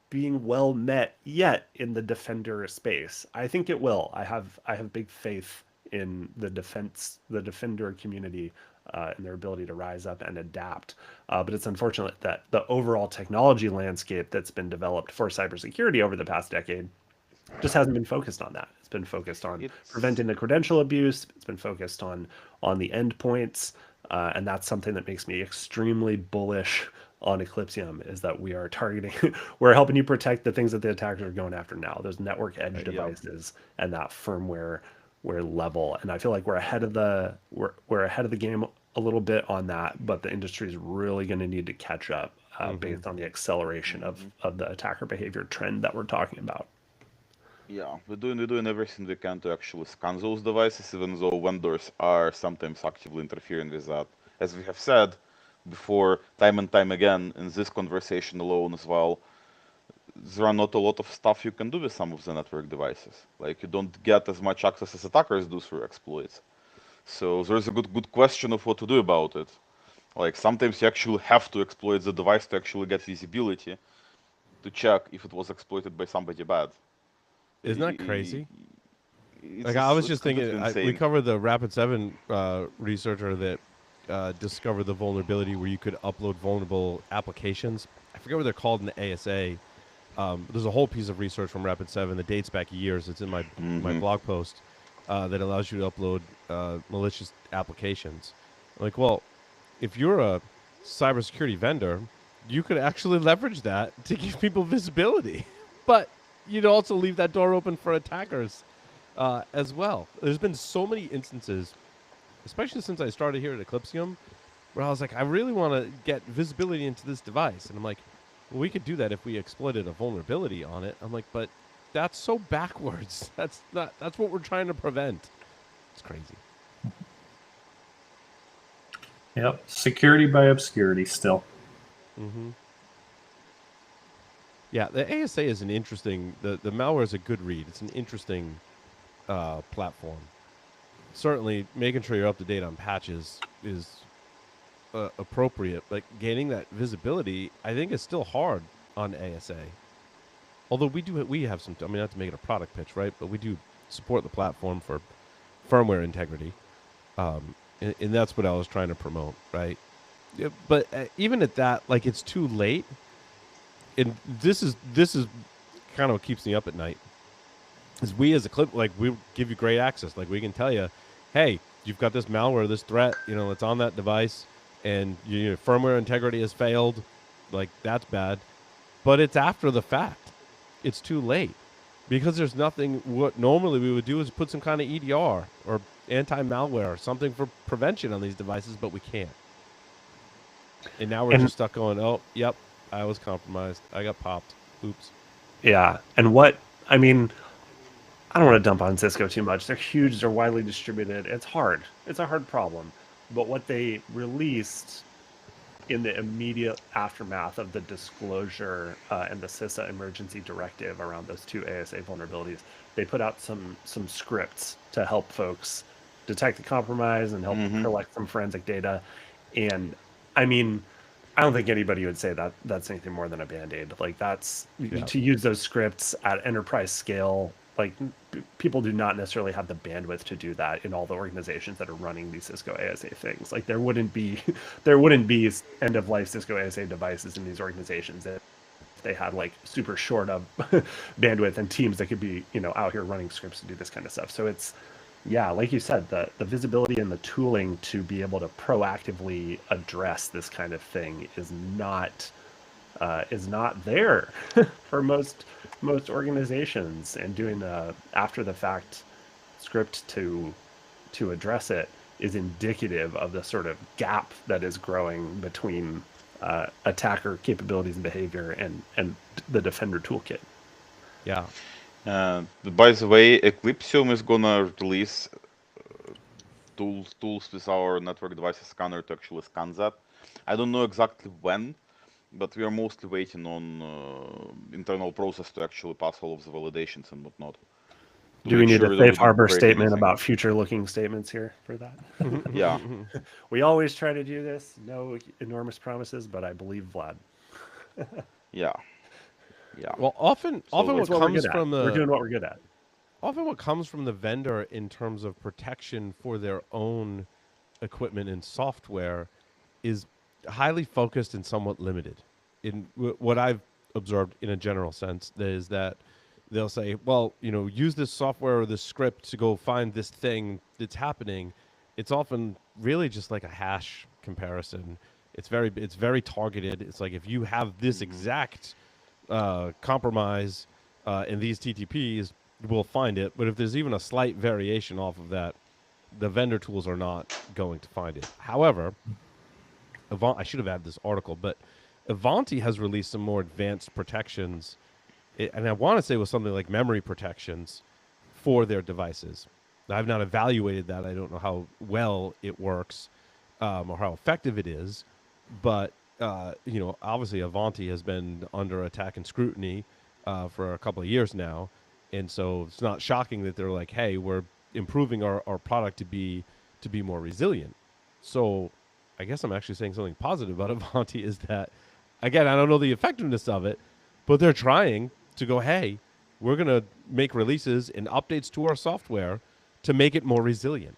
[SPEAKER 2] being well met yet in the defender space. I think it will. I have big faith in the defender community and their ability to rise up and adapt. But it's unfortunate that the overall technology landscape that's been developed for cybersecurity over the past decade just hasn't been focused on that. It's been focused on preventing the credential abuse. It's been focused on the endpoints. And that's something that makes me extremely bullish on Eclipsium, is that we are targeting, we're helping you protect the things that the attackers are going after now, those network edge devices and that firmware level. And I feel like we're ahead of the game a little bit on that, but the industry is really going to need to catch up based on the acceleration of the attacker behavior trend that we're talking about.
[SPEAKER 4] Yeah, we're doing everything we can to actually scan those devices, even though vendors are sometimes actively interfering with that. As we have said before, time and time again, in this conversation alone as well, there are not a lot of stuff you can do with some of the network devices. Like, you don't get as much access as attackers do through exploits. So there's a good question of what to do about it. Like, sometimes you actually have to exploit the device to actually get visibility to check if it was exploited by somebody bad.
[SPEAKER 1] Isn't that crazy? Like, I was just thinking, we covered the Rapid7 researcher that discovered the vulnerability where you could upload vulnerable applications. I forget what they're called in the ASA. There's a whole piece of research from Rapid7 that dates back years. It's in my blog post that allows you to upload malicious applications. Like, well, if you're a cybersecurity vendor, you could actually leverage that to give people visibility. But you'd also leave that door open for attackers as well. There's been so many instances, especially since I started here at Eclipsium, where I was like, I really want to get visibility into this device. And I'm like, well, we could do that if we exploited a vulnerability on it. I'm like, but that's so backwards. That's what we're trying to prevent. It's crazy.
[SPEAKER 3] Yep. Security by obscurity still.
[SPEAKER 1] Mm-hmm. Yeah, the ASA is an interesting. The malware is a good read. It's an interesting platform. Certainly, making sure you're up to date on patches is appropriate, but gaining that visibility, I think, is still hard on ASA. Although we have some. I mean, not to make it a product pitch, right? But we do support the platform for firmware integrity, and that's what I was trying to promote, right? Yeah, but even at that, like, it's too late. And this is kind of what keeps me up at night. Is we as a clip, like, we give you great access. Like, we can tell you, hey, you've got this malware, this threat, it's on that device, and your firmware integrity has failed. Like, that's bad. But it's after the fact. It's too late. Because there's nothing, what normally we would do is put some kind of EDR or anti-malware or something for prevention on these devices, but we can't. And now we're just stuck going, oh, yep, I was compromised. I got popped. Oops.
[SPEAKER 2] Yeah. And I don't want to dump on Cisco too much. They're huge. They're widely distributed. It's hard. It's a hard problem. But what they released in the immediate aftermath of the disclosure and the CISA emergency directive around those two ASA vulnerabilities, they put out some scripts to help folks detect the compromise and help collect some forensic data. And I mean, I don't think anybody would say that that's anything more than a Band-Aid. Like, that's to use those scripts at enterprise scale. Like, people do not necessarily have the bandwidth to do that in all the organizations that are running these Cisco ASA things. Like, there wouldn't be end of life Cisco ASA devices in these organizations if they had like super short of bandwidth and teams that could be out here running scripts to do this kind of stuff. So it's, yeah, like you said, the visibility and the tooling to be able to proactively address this kind of thing is not there for most organizations, and doing the after the fact script to address it is indicative of the sort of gap that is growing between attacker capabilities and behavior and the Defender toolkit.
[SPEAKER 1] Yeah.
[SPEAKER 4] By the way, Eclipsium is gonna release tools with our network devices scanner to actually scan that. I don't know exactly when, but we are mostly waiting on internal process to actually pass all of the validations and whatnot.
[SPEAKER 2] Do we need a safe harbor statement about future-looking statements here for that?
[SPEAKER 4] Yeah.
[SPEAKER 2] We always try to do this. No enormous promises, but I believe Vlad.
[SPEAKER 4] Yeah.
[SPEAKER 1] Well, often what comes from
[SPEAKER 2] we're doing what we're good at.
[SPEAKER 1] Often what comes from the vendor in terms of protection for their own equipment and software is highly focused and somewhat limited. In what I've observed in a general sense is that they'll say, well, use this software or this script to go find this thing that's happening. It's often really just like a hash comparison. It's very targeted. It's like, if you have this exact compromise in these TTPs, we'll find it. But if there's even a slight variation off of that, the vendor tools are not going to find it. However, I should have added this article, but Ivanti has released some more advanced protections, and I want to say it was something like memory protections for their devices. Now, I've not evaluated that. I don't know how well it works or how effective it is, but obviously Ivanti has been under attack and scrutiny for a couple of years now, and so it's not shocking that they're like, hey, we're improving our product to be more resilient. So I guess I'm actually saying something positive about Ivanti is that, again, I don't know the effectiveness of it, but they're trying to go, hey, we're going to make releases and updates to our software to make it more resilient.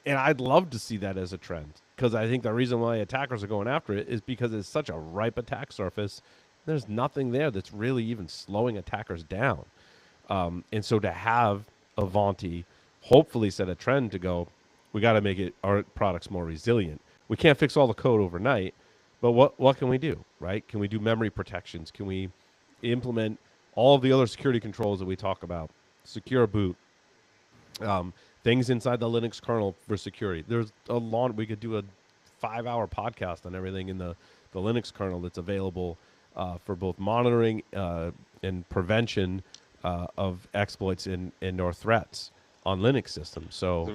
[SPEAKER 1] And I'd love to see that as a trend, because I think the reason why attackers are going after it is because it's such a ripe attack surface. There's nothing there that's really even slowing attackers down. And so to have Ivanti hopefully set a trend to go, we got to make our products more resilient. We can't fix all the code overnight, but what can we do, right? Can we do memory protections? Can we implement all of the other security controls that we talk about? Secure boot, things inside the Linux kernel for security. There's we could do a 5-hour podcast on everything in the Linux kernel that's available for both monitoring and prevention of exploits and or threats on Linux systems. So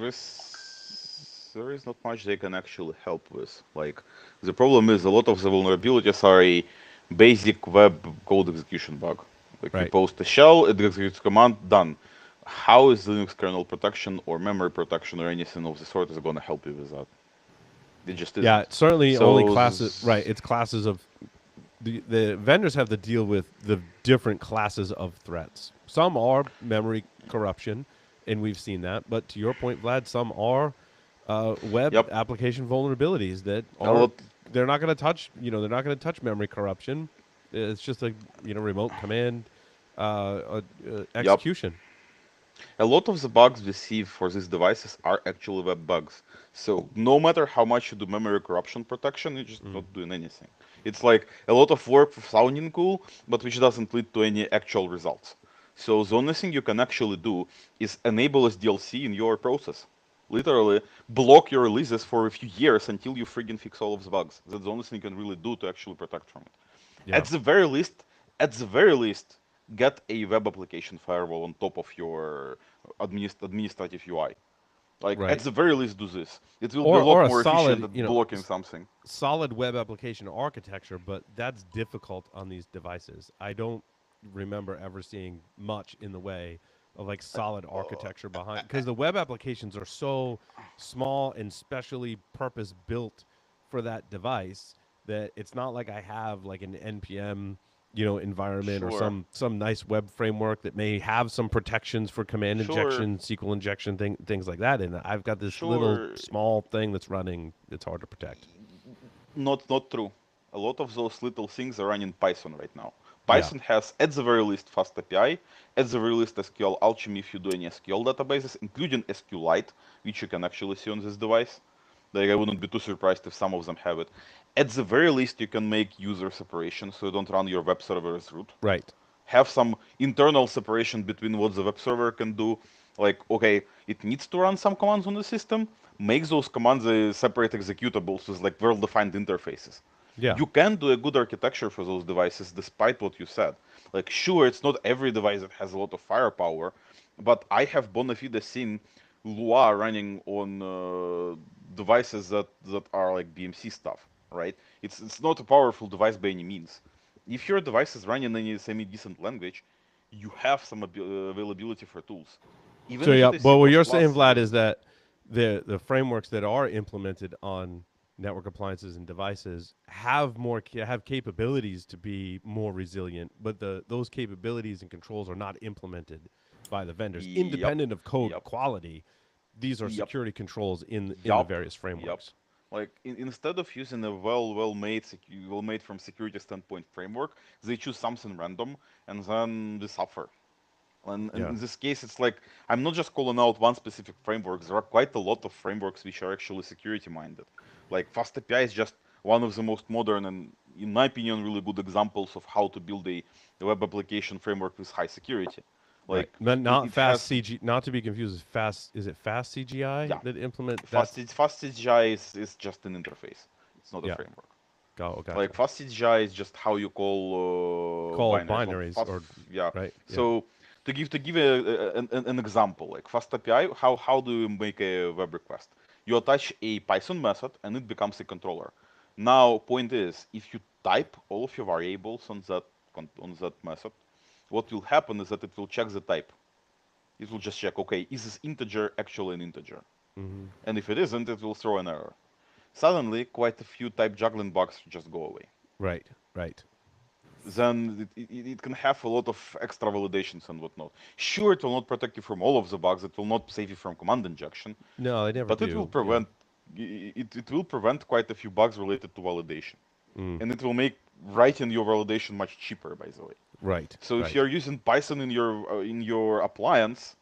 [SPEAKER 4] There is not much they can actually help with. Like, the problem is a lot of the vulnerabilities are a basic web code execution bug. Like, you
[SPEAKER 1] right.
[SPEAKER 4] post a shell, it executes command, done. How is Linux kernel protection or memory protection or anything of the sort is going to help you with that? It just
[SPEAKER 1] Yeah,
[SPEAKER 4] isn't.
[SPEAKER 1] certainly only
[SPEAKER 4] So,
[SPEAKER 1] classes. Right, it's classes of the vendors have to deal with the different classes of threats. Some are memory corruption, and we've seen that. But to your point, Vlad, some are web
[SPEAKER 4] yep,
[SPEAKER 1] application vulnerabilities that
[SPEAKER 4] a
[SPEAKER 1] aren't.
[SPEAKER 4] lot.
[SPEAKER 1] They're not going to touch. They're not going to touch memory corruption. It's just a remote command
[SPEAKER 4] Yep.
[SPEAKER 1] execution.
[SPEAKER 4] A lot of the bugs we see for these devices are actually web bugs. So no matter how much you do memory corruption protection, you're just not doing anything. It's like a lot of work for sounding cool, but which doesn't lead to any actual results. So the only thing you can actually do is enable SDLC in your process. Literally block your releases for a few years until you friggin' fix all of the bugs. That's the only thing you can really do to actually protect from it.
[SPEAKER 1] Yeah.
[SPEAKER 4] At the very least, get a web application firewall on top of your administrative UI. Like
[SPEAKER 1] Right.
[SPEAKER 4] at the very least, do this. It will be a
[SPEAKER 1] Or
[SPEAKER 4] lot
[SPEAKER 1] a
[SPEAKER 4] more efficient
[SPEAKER 1] solid,
[SPEAKER 4] at blocking something.
[SPEAKER 1] solid web application architecture, but that's difficult on these devices. I don't remember ever seeing much in the way of like solid architecture behind, because the web applications are so small and specially purpose built for that device that it's not like I have like an npm environment or
[SPEAKER 4] Sure,
[SPEAKER 1] some nice web framework that may have some protections for command
[SPEAKER 4] sure,
[SPEAKER 1] injection, SQL injection, things like that. And I've got this little
[SPEAKER 4] sure.
[SPEAKER 1] small thing that's running. It's hard to protect.
[SPEAKER 4] Not true. A lot of those little things are running Python right now.
[SPEAKER 1] Yeah.
[SPEAKER 4] Python has at the very least fast API, at the very least SQL Alchemy if you do any SQL databases, including SQLite, which you can actually see on this device. Like I wouldn't be too surprised if some of them have it. At the very least, you can make user separation so you don't run your web server as root.
[SPEAKER 1] Right.
[SPEAKER 4] Have some internal separation between what the web server can do. Like, okay, it needs to run some commands on the system. Make those commands separate executables with like well-defined interfaces.
[SPEAKER 1] Yeah.
[SPEAKER 4] You can do a good architecture for those devices, despite what you said. Like, sure, it's not every device that has a lot of firepower, but I have bona fide seen Lua running on devices that are like BMC stuff, right? It's not a powerful device by any means. If your device is running in a semi-decent language, you have some availability for tools. Even
[SPEAKER 1] So
[SPEAKER 4] if
[SPEAKER 1] yeah,
[SPEAKER 4] it is C++,
[SPEAKER 1] but what you're saying, Vlad,
[SPEAKER 4] there
[SPEAKER 1] is
[SPEAKER 4] is
[SPEAKER 1] that the frameworks that are implemented on network appliances and devices have capabilities to be more resilient, but those capabilities and controls are not implemented by the vendors,
[SPEAKER 4] yep,
[SPEAKER 1] independent of code
[SPEAKER 4] yep,
[SPEAKER 1] quality. These are
[SPEAKER 4] yep.
[SPEAKER 1] security controls in the
[SPEAKER 4] Yup,
[SPEAKER 1] various
[SPEAKER 4] yup.
[SPEAKER 1] frameworks.
[SPEAKER 4] Like instead of using a well made from security standpoint framework, they choose something random and then they suffer. And
[SPEAKER 1] Yeah.
[SPEAKER 4] in this case, it's like I'm not just calling out one specific framework. There are quite a lot of frameworks which are actually security minded. Like FastAPI is just one of the most modern and, in my opinion, really good examples of how to build a web application framework with high security.
[SPEAKER 1] Right.
[SPEAKER 4] Like
[SPEAKER 1] But not
[SPEAKER 4] it
[SPEAKER 1] fast
[SPEAKER 4] has,
[SPEAKER 1] CG. Not to be confused with fast. Is it fast CGI
[SPEAKER 4] yeah,
[SPEAKER 1] that implement that?
[SPEAKER 4] FastCGI is just an interface. It's not a
[SPEAKER 1] Yeah.
[SPEAKER 4] framework.
[SPEAKER 1] Oh,
[SPEAKER 4] Like
[SPEAKER 1] gotcha.
[SPEAKER 4] FastCGI is just how you call
[SPEAKER 1] Call
[SPEAKER 4] binaries. Well,
[SPEAKER 1] binaries
[SPEAKER 4] fast,
[SPEAKER 1] or
[SPEAKER 4] yeah.
[SPEAKER 1] right. Yeah.
[SPEAKER 4] So to give an example, like FastAPI, how do you make a web request? You attach a Python method and it becomes a controller. Now, point is, if you type all of your variables on that method, what will happen is that it will check the type. It will just check, okay, is this integer actually an integer?
[SPEAKER 1] Mm-hmm.
[SPEAKER 4] And if it isn't, it will throw an error. Suddenly, quite a few type juggling bugs just go away.
[SPEAKER 1] Right. Right.
[SPEAKER 4] Then it can have a lot of extra validations and whatnot. Sure, it will not protect you from all of the bugs. It will not save you from command injection,
[SPEAKER 1] No, they never
[SPEAKER 4] but it will
[SPEAKER 1] do. Yeah.
[SPEAKER 4] prevent it will prevent quite a few bugs related to validation,
[SPEAKER 1] Mm.
[SPEAKER 4] and it will make writing your validation much cheaper. By the way,
[SPEAKER 1] Right.
[SPEAKER 4] so if
[SPEAKER 1] Right.
[SPEAKER 4] you're using Python in your appliance,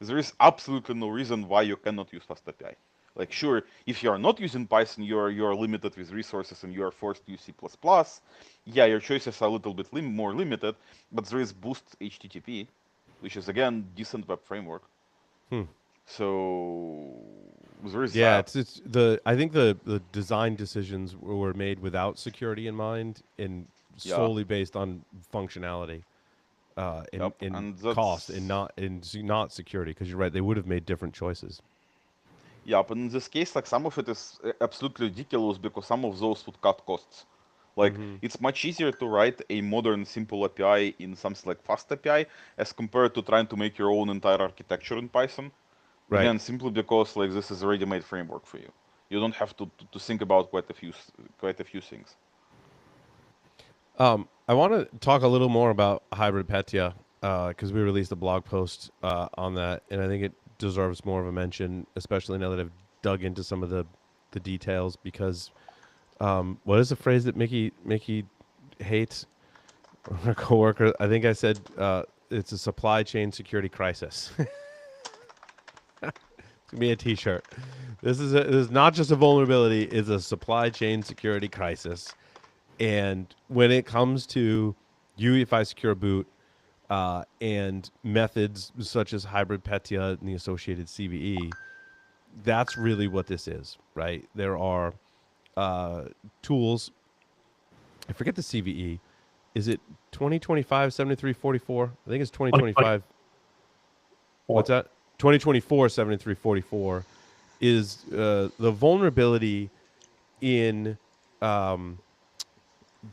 [SPEAKER 4] there is absolutely no reason why you cannot use FastAPI. Like, sure, if you are not using Python, you are limited with resources and you are forced to use C++. Yeah, your choices are a little bit more limited, but there is Boost HTTP, which is again decent web framework.
[SPEAKER 1] Hmm.
[SPEAKER 4] So there is
[SPEAKER 1] Yeah,
[SPEAKER 4] that.
[SPEAKER 1] it's the I think the design decisions were made without security in mind, and
[SPEAKER 4] Yeah.
[SPEAKER 1] solely based on functionality,
[SPEAKER 4] Yep,
[SPEAKER 1] in
[SPEAKER 4] and
[SPEAKER 1] cost, and
[SPEAKER 4] that's
[SPEAKER 1] not security. Because you're right, they would have made different choices.
[SPEAKER 4] yeah, but in this case, like some of it is absolutely ridiculous because some of those would cut costs. Like
[SPEAKER 1] Mm-hmm.
[SPEAKER 4] it's much easier to write a modern simple API in something like Fast API as compared to trying to make your own entire architecture in Python.
[SPEAKER 1] Right.
[SPEAKER 4] Again, simply because like this is a ready-made framework for you. You don't have to think about quite a few things.
[SPEAKER 1] I want to talk a little more about hybrid Petya because we released a blog post on that, and I think it deserves more of a mention, especially now that I've dug into some of the details. Because what is the phrase that Mickey hates? Our coworker, I think I said it's a supply chain security crisis. It's gonna be a T-shirt. This is not just a vulnerability; it's a supply chain security crisis. And when it comes to UEFI secure boot and methods such as hybrid Petya and the associated CVE, that's really what this is, right? There are tools. I forget the CVE. Is it 2025 7344? I think it's 2025. What's that? 2024 7344 is the vulnerability in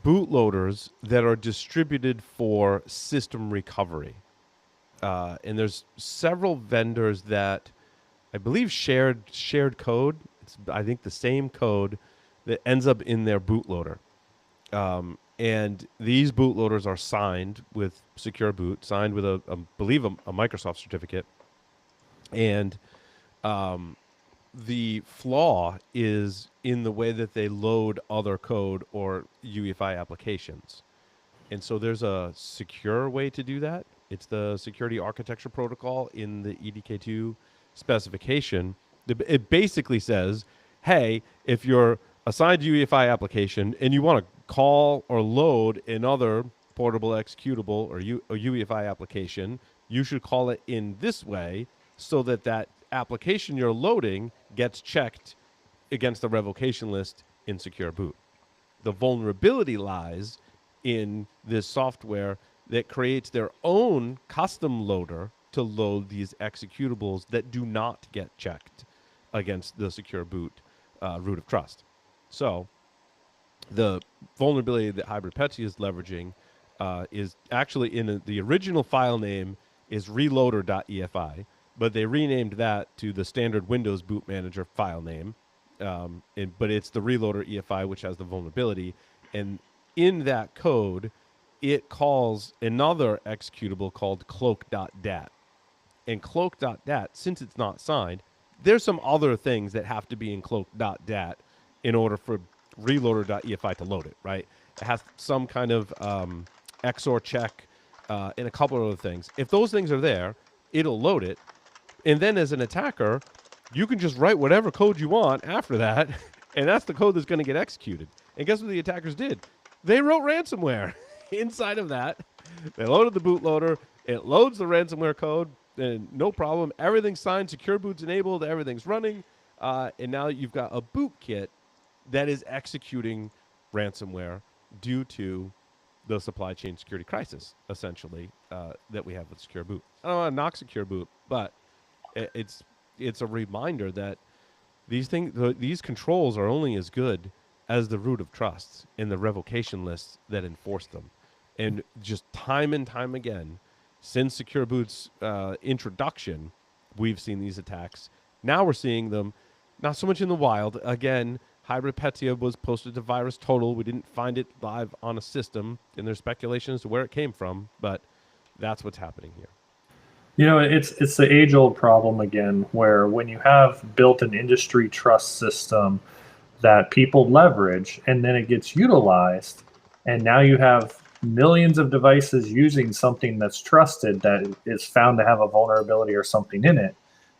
[SPEAKER 1] bootloaders that are distributed for system recovery. And there's several vendors that I believe shared code. It's, I think, the same code that ends up in their bootloader. And these bootloaders are signed with Secure Boot, signed with I believe a Microsoft certificate. And the flaw is in the way that they load other code or UEFI applications. And so there's a secure way to do that. It's the Security Architecture Protocol in the EDK2 specification. It basically says, hey, if you're assigned UEFI application and you want to call or load another portable executable or UEFI application, you should call it in this way so that that application you're loading gets checked against the revocation list in Secure Boot. The vulnerability lies in this software that creates their own custom loader to load these executables that do not get checked against the Secure Boot root of trust. So the vulnerability that Hybrid Petya is leveraging is actually in the original file name is reloader.efi, but they renamed that to the standard Windows Boot Manager file name. But it's the reloader EFI which has the vulnerability, and in that code, it calls another executable called cloak.dat. And cloak.dat, since it's not signed, there's some other things that have to be in cloak.dat in order for reloader.efi to load it, right? It has some kind of XOR check and a couple of other things. If those things are there, it'll load it. And then as an attacker, you can just write whatever code you want after that, and that's the code that's going to get executed. And guess what the attackers did? They wrote ransomware inside of that. They loaded the bootloader. It loads the ransomware code, and no problem. Everything's signed. Secure Boot's enabled. Everything's running. And now you've got a bootkit that is executing ransomware due to the supply chain security crisis, essentially, that we have with Secure Boot. I don't want to knock Secure Boot, but it's a reminder that these controls are only as good as the root of trust and the revocation lists that enforce them. And just time and time again, since Secure Boot's introduction, we've seen these attacks. Now we're seeing them not so much in the wild. Again, Hybrid Petya was posted to VirusTotal. We didn't find it live on a system, and there's speculation as to where it came from, but that's what's happening here.
[SPEAKER 3] You know, it's the age-old problem again, where when you have built an industry trust system that people leverage, and then it gets utilized, and now you have millions of devices using something that's trusted that is found to have a vulnerability or something in it,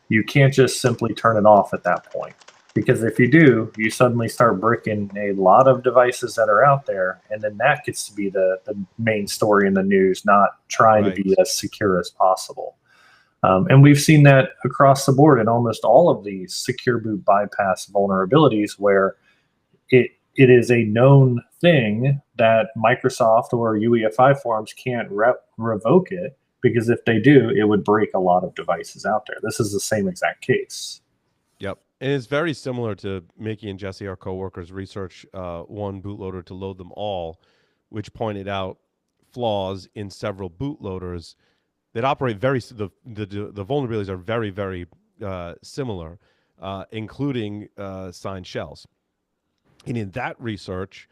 [SPEAKER 3] you can't just simply turn it off at that point. Because if you do, you suddenly start bricking a lot of devices that are out there, and then that gets to be the main story in the news, not trying to be as secure as possible. And we've seen that across the board in almost all of these Secure Boot bypass vulnerabilities, where it it is a known thing that Microsoft or UEFI forms can't revoke it, because if they do, it would break a lot of devices out there. This is the same exact case.
[SPEAKER 1] Yep. And it's very similar to Mickey and Jesse, our coworkers, research one bootloader to load them all, which pointed out flaws in several bootloaders that operate the vulnerabilities are very, very similar, including signed shells. And in that research,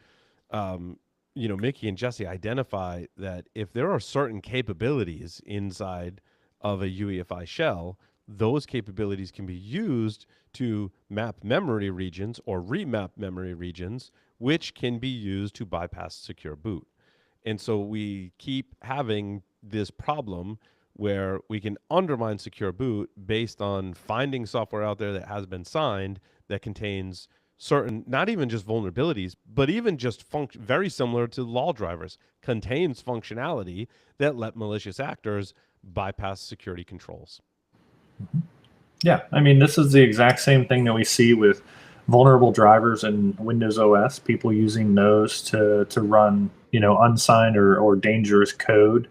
[SPEAKER 1] Mickey and Jesse identify that if there are certain capabilities inside of a UEFI shell, those capabilities can be used to map memory regions or remap memory regions, which can be used to bypass secure boot. And so we keep having this problem where we can undermine secure boot based on finding software out there that has been signed that contains certain, not even just vulnerabilities, but even just very similar to law drivers, contains functionality that let malicious actors bypass security controls.
[SPEAKER 3] Yeah, I mean, this is the exact same thing that we see with vulnerable drivers in Windows OS, people using those to run, unsigned or dangerous code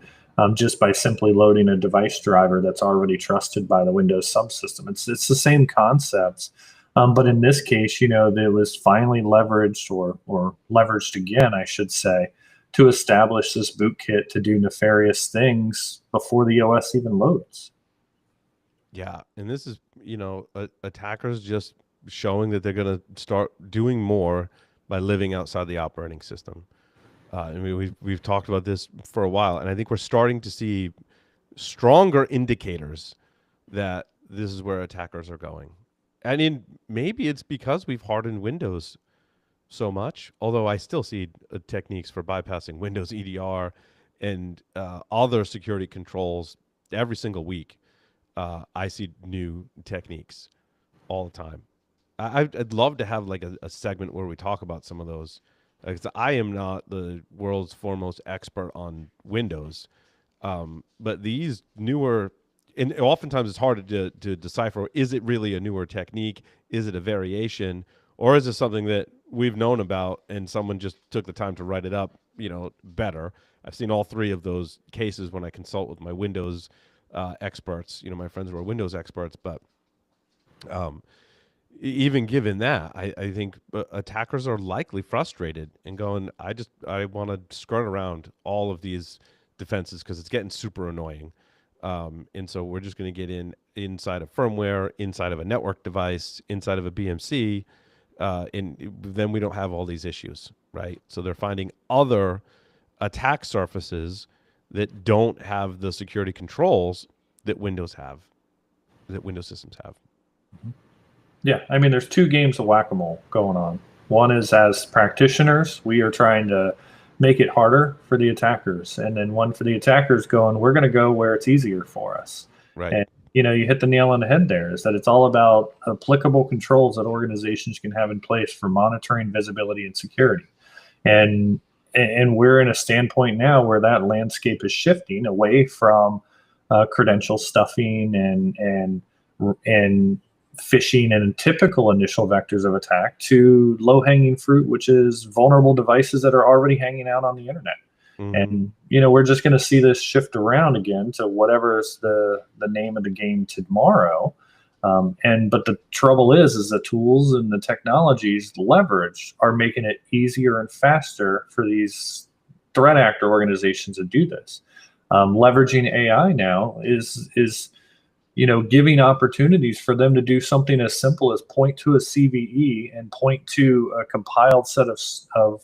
[SPEAKER 3] just by simply loading a device driver that's already trusted by the Windows subsystem. It's the same concepts. But in this case, it was finally leveraged or leveraged again, I should say, to establish this bootkit to do nefarious things before the OS even loads.
[SPEAKER 1] Yeah, and this is, attackers just showing that they're going to start doing more by living outside the operating system. We've talked about this for a while, and I think we're starting to see stronger indicators that this is where attackers are going. I mean, maybe it's because we've hardened Windows so much, although I still see techniques for bypassing Windows EDR and other security controls every single week. I see new techniques all the time. I'd love to have like a segment where we talk about some of those. Because I am not the world's foremost expert on Windows, but these newer, and oftentimes it's hard to decipher, is it really a newer technique? Is it a variation? Or is it something that we've known about and someone just took the time to write it up, better? I've seen all three of those cases when I consult with my Windows experts, my friends who are Windows experts. But even given that, I think attackers are likely frustrated and going, I want to skirt around all of these defenses because it's getting super annoying. And so we're just going to get inside of firmware, inside of a network device, inside of a BMC, and then we don't have all these issues, right? So they're finding other attack surfaces that don't have the security controls that Windows systems have.
[SPEAKER 3] Mm-hmm. Yeah, I mean, there's two games of whack-a-mole going on. One is, as practitioners, we are trying to make it harder for the attackers. And then one for the attackers going, we're going to go where it's easier for us.
[SPEAKER 1] Right.
[SPEAKER 3] And, you hit the nail on the head there, is that it's all about applicable controls that organizations can have in place for monitoring, visibility, and security. And we're in a standpoint now where that landscape is shifting away from credential stuffing and phishing and typical initial vectors of attack to low-hanging fruit, which is vulnerable devices that are already hanging out on the internet. Mm-hmm. And, we're just going to see this shift around again to whatever is the name of the game tomorrow. But the trouble is the tools and the technologies leveraged are making it easier and faster for these threat actor organizations to do this. Leveraging AI now is giving opportunities for them to do something as simple as point to a CVE and point to a compiled set of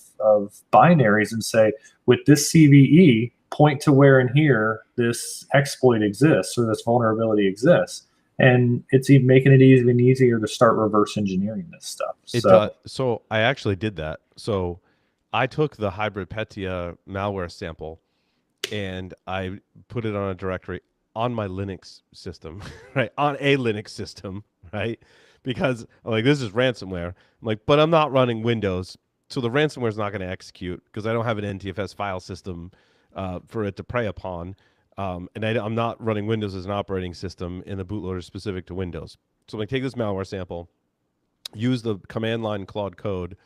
[SPEAKER 3] binaries and say, with this CVE, point to where in here this exploit exists or this vulnerability exists. And it's even making it even easier to start reverse engineering this stuff.
[SPEAKER 1] So I actually did that. So I took the Hybrid Petya malware sample and I put it on a directory on my Linux system, right? On a Linux system, right? Because I'm like, this is ransomware. I'm like, but I'm not running Windows. So the ransomware is not going to execute because I don't have an NTFS file system for it to prey upon. And I'm not running Windows as an operating system in the bootloader specific to Windows. So I'm going to take this malware sample, use the command line Claude Code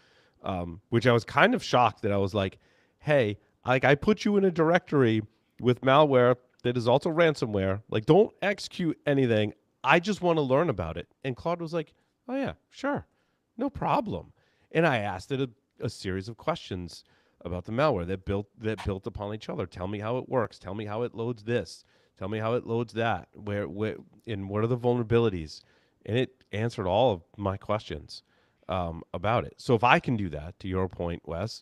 [SPEAKER 1] which I was kind of shocked that I was like, hey, like I put you in a directory with malware that is also ransomware. Like, don't execute anything. I just want to learn about it. And Claude was like, oh yeah, sure, no problem. And I asked it a series of questions about the malware that built upon each other. Tell me how it works. Tell me how it loads this. Tell me how it loads that. Where and what are the vulnerabilities? And it answered all of my questions about it. So if I can do that, to your point, Wes,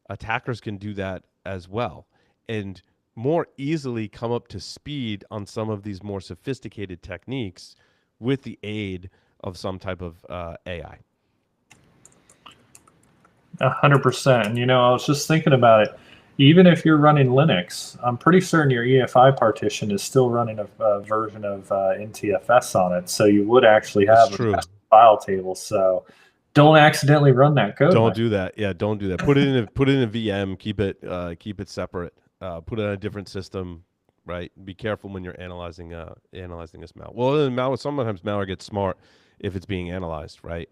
[SPEAKER 1] attackers can do that as well, and more easily come up to speed on some of these more sophisticated techniques with the aid of some type of AI.
[SPEAKER 3] 100%. And, I was just thinking about it. Even if you're running Linux, I'm pretty certain your EFI partition is still running a version of NTFS on it. So you would actually have a file table. So don't accidentally run that code.
[SPEAKER 1] Don't do that. Yeah, don't do that. Put it in a VM. Keep it separate. Put it on a different system. Right. Be careful when you're analyzing this malware. Well, sometimes malware gets smart if it's being analyzed. Right.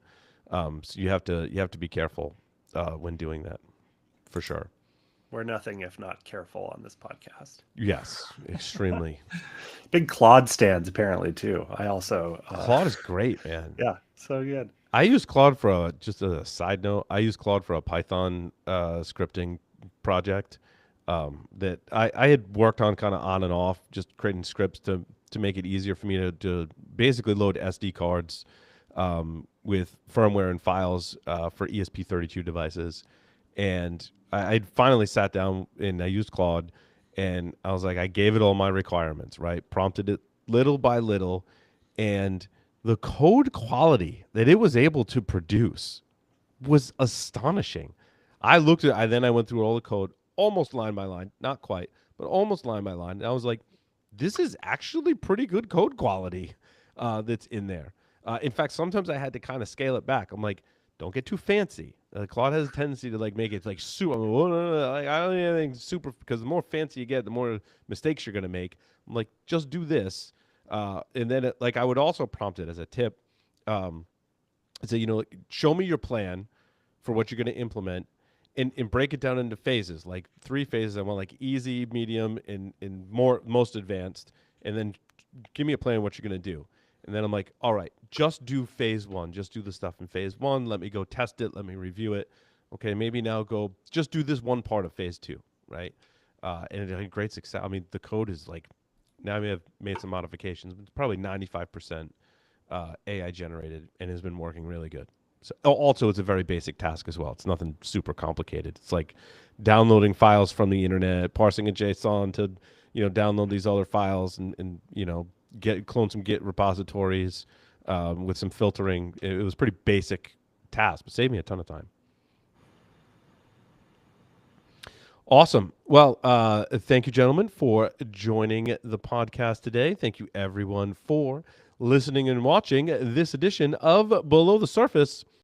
[SPEAKER 1] So you have to be careful when doing that, for sure.
[SPEAKER 2] We're nothing if not careful on this podcast.
[SPEAKER 1] Yes, extremely.
[SPEAKER 2] Big Claude stands apparently too. I also
[SPEAKER 1] Claude is great, man.
[SPEAKER 2] Yeah, so good.
[SPEAKER 1] I use Claude for just a side note. I use Claude for a Python scripting project that I had worked on kind of on and off, just creating scripts to make it easier for me to basically load SD cards with firmware and files for ESP32 devices. And I finally sat down and I used Claude, and I was like, I gave it all my requirements, right? Prompted it little by little, and the code quality that it was able to produce was astonishing. Then I went through all the code, almost line by line, not quite, but almost line by line. And I was like, this is actually pretty good code quality that's in there. In fact, sometimes I had to kind of scale it back. I'm like, don't get too fancy. Claude has a tendency to make it super. I don't need anything super, because the more fancy you get, the more mistakes you're going to make. I'm like, just do this. And then I would also prompt it as a tip. Say, show me your plan for what you're going to implement, and break it down into phases, like 3 phases. I want easy, medium, and most advanced. And then give me a plan of what you're going to do. And then I'm like, all right, just do phase 1. Just do the stuff in phase 1. Let me go test it. Let me review it. Okay, maybe now just do this one part of phase 2, right? And it had great success. I mean, the code is now we have made some modifications. It's probably 95% AI generated and has been working really good. So also, it's a very basic task as well. It's nothing super complicated. It's like downloading files from the internet, parsing a JSON to, download these other files and clone some Git repositories with some filtering. It was a pretty basic task, but saved me a ton of time. Awesome. Well, thank you, gentlemen, for joining the podcast today. Thank you, everyone, for listening and watching this edition of Below the Surface.